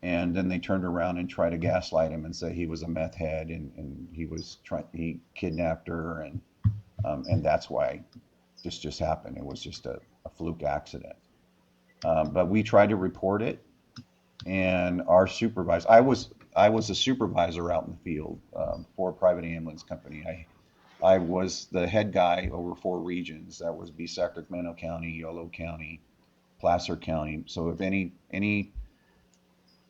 And then they turned around and tried to gaslight him and say he was a meth head and he kidnapped her, and that's why this just happened. It was just a fluke accident. But we tried to report it, and our supervisor, I was a supervisor out in the field for a private ambulance company. I was the head guy over 4 regions. That was Sacramento County, Yolo County, Placer County. So if any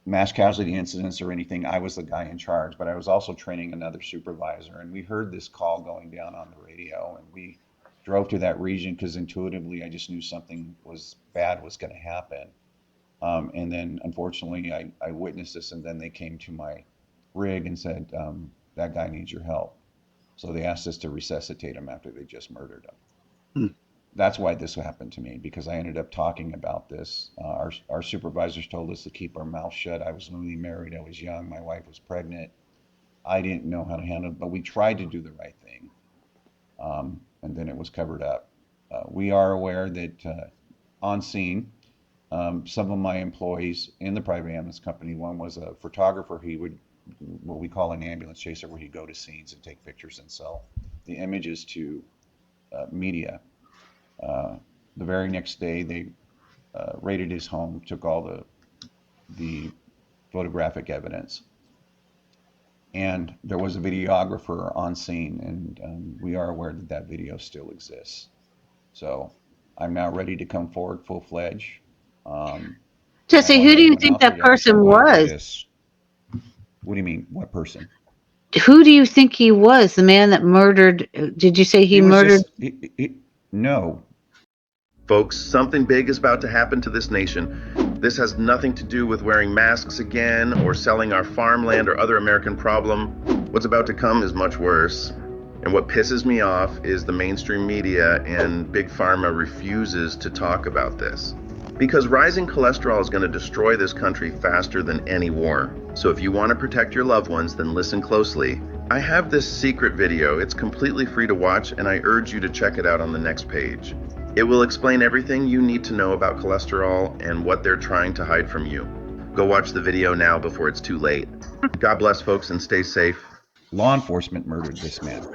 mass casualty incidents or anything, I was the guy in charge, but I was also training another supervisor, and we heard this call going down on the radio, and we drove to that region because intuitively I just knew something bad was going to happen. And then unfortunately I witnessed this, and then they came to my rig and said, that guy needs your help. So they asked us to resuscitate him after they just murdered him. That's why this happened to me, because I ended up talking about this. Our supervisors told us to keep our mouth shut. I was newly married. I was young. My wife was pregnant. I didn't know how to handle it, but we tried to do the right thing. And then it was covered up. We are aware that on scene, some of my employees in the private ambulance company, one was a photographer. He would, what we call an ambulance chaser, where he'd go to scenes and take pictures and sell the images to media. The very next day, they raided his home, took all the photographic evidence. And there was a videographer on scene, and we are aware that that video still exists. So I'm now ready to come forward full-fledged. Jesse, who do you think that person was? What do you mean? What person? Who do you think he was? The man that murdered? Did you say he was murdered? No. Folks, something big is about to happen to this nation. This has nothing to do with wearing masks again or selling our farmland or other American problem. What's about to come is much worse. And what pisses me off is the mainstream media and Big Pharma refuses to talk about this. Because rising cholesterol is going to destroy this country faster than any war. So if you want to protect your loved ones, then listen closely. I have this secret video. It's completely free to watch, and I urge you to check it out on the next page. It will explain everything you need to know about cholesterol and what they're trying to hide from you. Go watch the video now before it's too late. God bless, folks, and stay safe. Law enforcement murdered this man.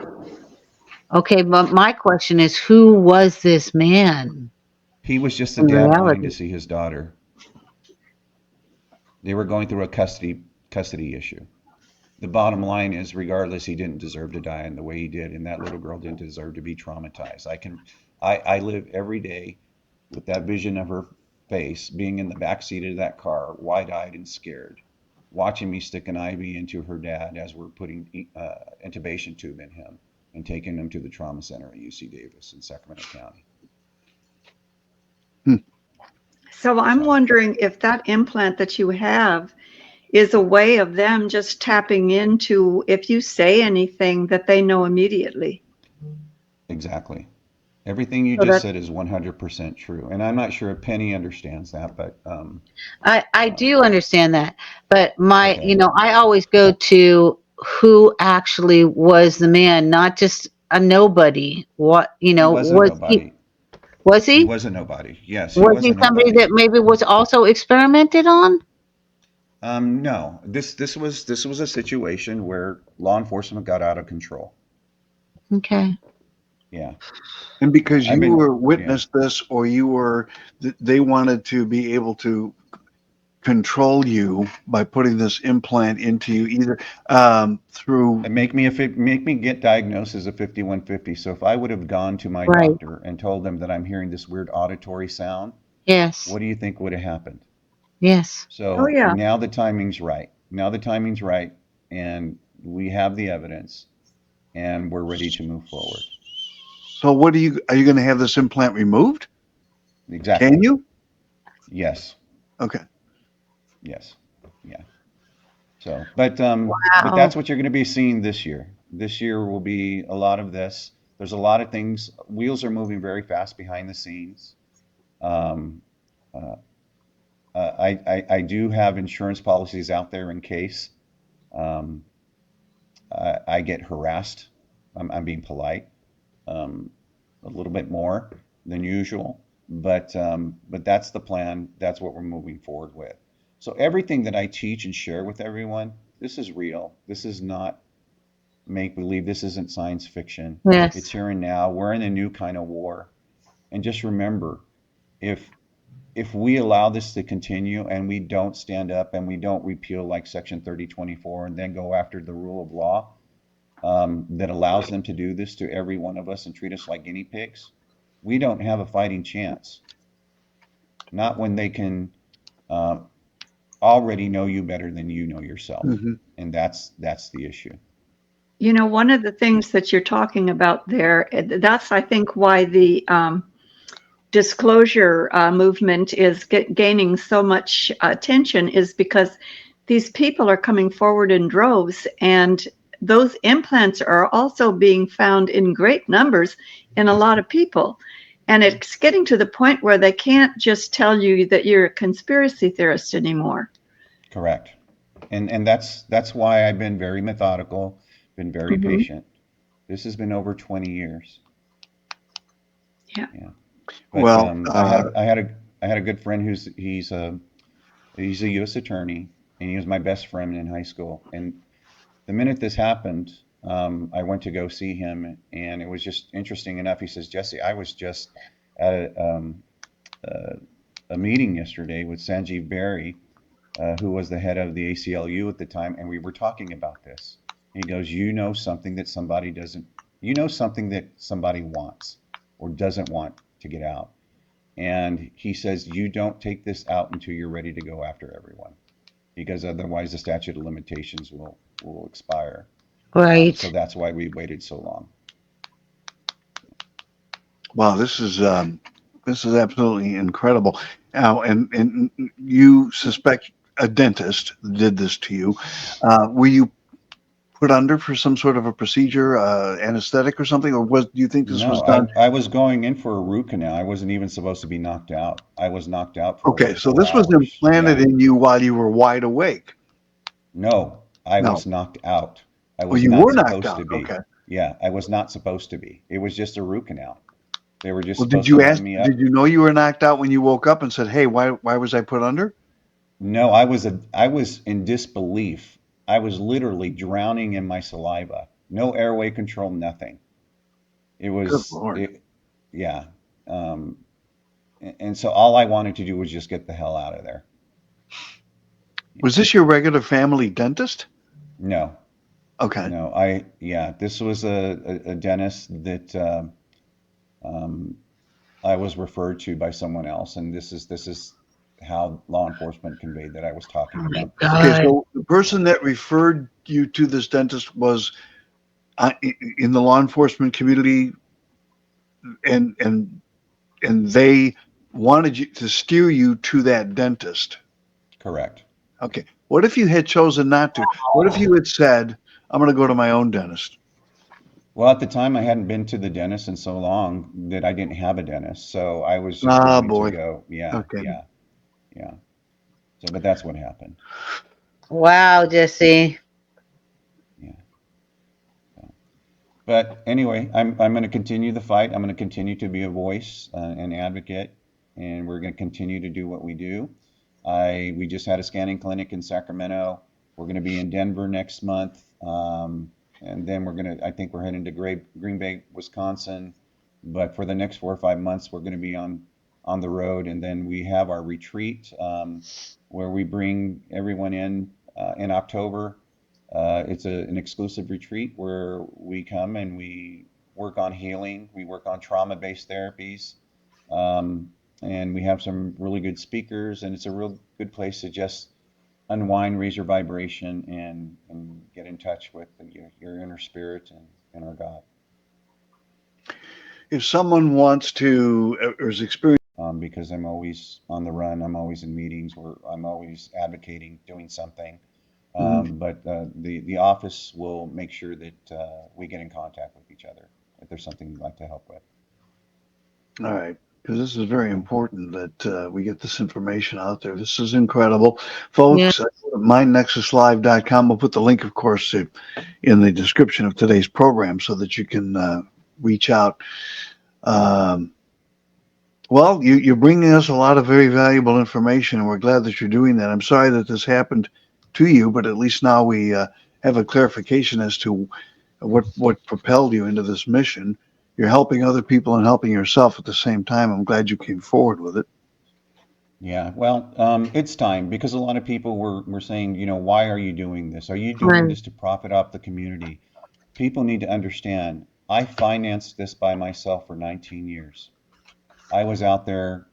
Okay, but my question is, who was this man? He was just a In dad wanting reality. to see his daughter. They were going through a custody issue. The bottom line is, regardless, he didn't deserve to die in the way he did, and that little girl didn't deserve to be traumatized. I live every day with that vision of her face, being in the back seat of that car, wide-eyed and scared, watching me stick an IV into her dad as we're putting intubation tube in him and taking him to the trauma center at UC Davis in Sacramento County. So I'm wondering if that implant that you have is a way of them just tapping into, if you say anything, that they know immediately. Exactly. Everything you So just that- said is 100% true. And I'm not sure if Penny understands that, but I do understand that, but Okay. I always go to who actually was the man, not just a nobody. What, he was a nobody. Was he? He was a nobody. Yes, he Was was he a somebody nobody. that maybe was also experimented on? No, this was a situation where law enforcement got out of control. Okay. Yeah. And because I've you been- were witnessed this, or they wanted to be able to control you by putting this implant into you, either through. And make me get diagnosed as a 5150. So if I would have gone to my Right. doctor and told them that I'm hearing this weird auditory sound, Yes. what do you think would have happened? Yes. So Oh, yeah. now the timing's right. Now the timing's right, and we have the evidence, and we're ready to move forward. So what are you going to have this implant removed? Exactly. Can you? Yes. Okay. Yes. Yeah. So, but that's what you're going to be seeing this year. This year will be a lot of this. There's a lot of things. Wheels are moving very fast behind the scenes. I do have insurance policies out there in case I get harassed. I'm being polite, a little bit more than usual, but that's the plan. That's what we're moving forward with. So everything that I teach and share with everyone, this is real. This is not make believe. This isn't science fiction. Yes. It's here and now. We're in a new kind of war. And just remember, if we allow this to continue and we don't stand up and we don't repeal like Section 3024 and then go after the rule of law that allows them to do this to every one of us and treat us like guinea pigs, we don't have a fighting chance. Not when they can already know you better than you know yourself. Mm-hmm. And that's the issue. You know, one of the things that you're talking about there, that's, I think, why the disclosure movement is gaining so much attention, is because these people are coming forward in droves, and those implants are also being found in great numbers in a lot of people. And it's getting to the point where they can't just tell you that you're a conspiracy theorist anymore. Correct. And that's why I've been very methodical, been very patient. This has been over 20 years. Yeah. But, Well, I had a good friend he's a U.S. attorney, and he was my best friend in high school. And the minute this happened, I went to go see him, and it was just interesting enough. He says, "Jesse, I was just at a meeting yesterday with Sanjeev Berry, who was the head of the ACLU at the time, and we were talking about this." He goes, "You know something that somebody doesn't. You know something that somebody wants or doesn't want to get out." And he says, "You don't take this out until you're ready to go after everyone. because otherwise the statute of limitations will expire. Right. So that's why we waited so long. Wow, this is absolutely incredible. Now, and you suspect a dentist did this to you. Were you put under for some sort of a procedure, anesthetic or something, or do you think this was No, done? I was going in for a root canal. I wasn't even supposed to be knocked out. I was knocked out for Okay, over so 4 this was hours. implanted Yeah. in you while you were wide awake. No, I No. was knocked out. I Oh, was you not were knocked supposed out. to be. Okay. Yeah, I was not supposed to be. It was just a root canal. They were just Well, did supposed to you line ask? me up. Did you know you were knocked out when you woke up and said, "Hey, why was I put under?" No, I was in disbelief. I was literally drowning in my saliva. No airway control, nothing. It Good was Lord. yeah. And so all I wanted to do was just get the hell out of there. Was this your regular family dentist? No. Okay. No, this was a dentist that I was referred to by someone else, and this is how law enforcement conveyed that I was talking about this. Okay, so the person that referred you to this dentist was in the law enforcement community, and they wanted you to steer you to that dentist. Correct. Okay. What if you had chosen not to? What if you had said, "I'm going to go to my own dentist"? Well, at the time, I hadn't been to the dentist in so long that I didn't have a dentist, so I was just Ah, going to boy. go. Yeah, Okay. yeah. So, but that's what happened. Wow, Jesse. But anyway, I'm going to continue the fight. I'm going to continue to be a voice, an advocate, and we're going to continue to do what we do. We just had a scanning clinic in Sacramento. We're going to be in Denver next month, and then I think we're heading to Green Bay, Wisconsin. But for the next 4 or 5 months, we're going to be on the road, and then we have our retreat where we bring everyone in October. It's an exclusive retreat where we come and we work on healing. We work on trauma-based therapies. And we have some really good speakers, and it's a real good place to just unwind, raise your vibration, and get in touch with your inner spirit and our God. If someone wants to or is experiencing, because I'm always on the run, I'm always in meetings, where I'm always advocating, doing something. But the office will make sure that we get in contact with each other if there's something you'd like to help with. all right, because this is very important that we get this information out there. This is incredible. Folks, mindnexuslive.com. We'll put the link, of course, in the description of today's program so that you can reach out. Well, you're bringing us a lot of very valuable information, and we're glad that you're doing that. I'm sorry that this happened to you, but at least now we have a clarification as to what propelled you into this mission. You're helping other people and helping yourself at the same time. I'm glad you came forward with it. Yeah, well, it's time, because a lot of people were saying, why are you doing this? Are you doing this to profit off the community? People need to understand, I financed this by myself for 19 years. I was out there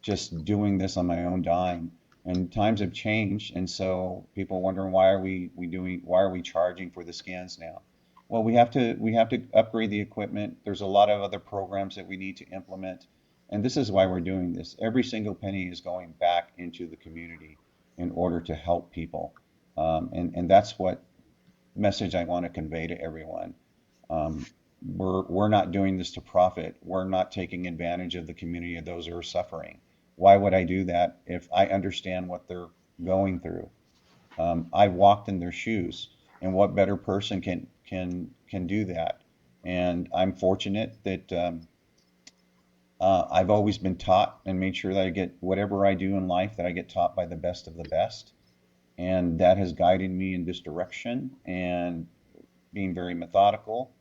just doing this on my own dime, and times have changed, and so people are wondering, why are we charging for the scans now? Well, we have to upgrade the equipment. There's a lot of other programs that we need to implement, and this is why we're doing this. Every single penny is going back into the community in order to help people, and that's what message I want to convey to everyone. We're not doing this to profit. We're not taking advantage of the community of those who are suffering. Why would I do that if I understand what they're going through? I walked in their shoes, and what better person can do that? And I'm fortunate that I've always been taught and made sure that I get whatever I do in life, that I get taught by the best of the best, and that has guided me in this direction, and being very methodical,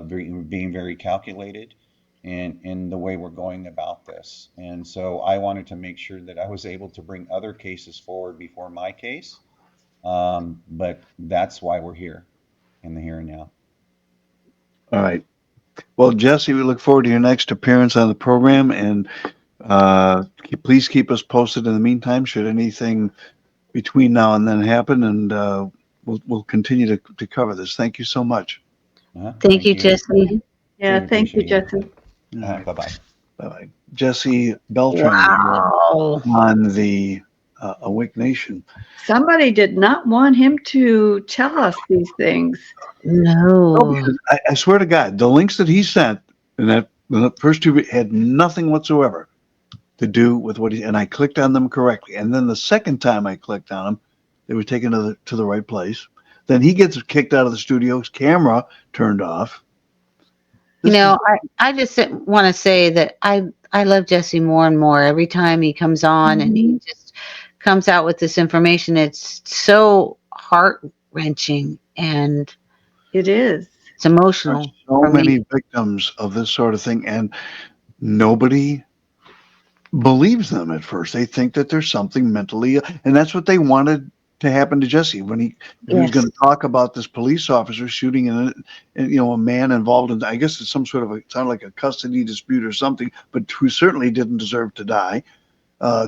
being very calculated in the way we're going about this. And so I wanted to make sure that I was able to bring other cases forward before my case. But that's why we're here in the here and now. All right. Well, Jesse, we look forward to your next appearance on the program, and please keep us posted in the meantime. Should anything between now and then happen, and we'll continue to cover this. Thank you so much. Thank you, Jesse. Yeah, Really thank you, appreciate Jesse. Bye-bye. Bye-bye. Jesse Beltran Wow. on the Awake Nation. Somebody did not want him to tell us these things. No. Oh, because I swear to God, the links that he sent in the first two had nothing whatsoever to do with what he, and I clicked on them correctly. And then the second time I clicked on them, they were taken to the right place. Then he gets kicked out of the studio, his camera turned off. I just want to say that I love Jesse more and more every time he comes on and he just comes out with this information. It's so heart wrenching and it is. It's emotional. So many victims of this sort of thing, and nobody believes them at first. They think that there's something mentally, and that's what they wanted to happen to Jesse when he was going to talk about this police officer shooting a man involved in, I guess it's some sort of sounded like a custody dispute or something, but who certainly didn't deserve to die.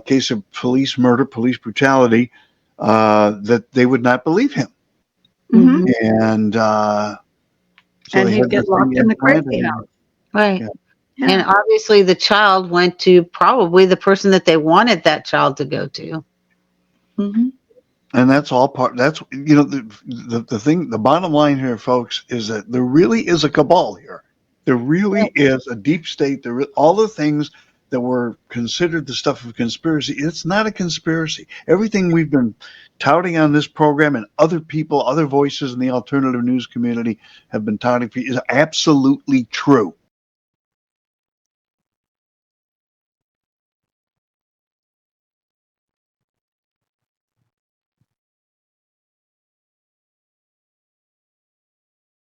Case of police murder, police brutality, that they would not believe him. Mm-hmm. And and he'd get locked in the crazy house. Right. Yeah. And obviously the child went to probably the person that they wanted that child to go to. Mm-hmm. And that's all part, that's, the thing, the bottom line here, folks, is that there really is a cabal here. There really is a deep state. All the things that were considered the stuff of conspiracy, it's not a conspiracy. Everything we've been touting on this program and other people, other voices in the alternative news community have been touting is absolutely true.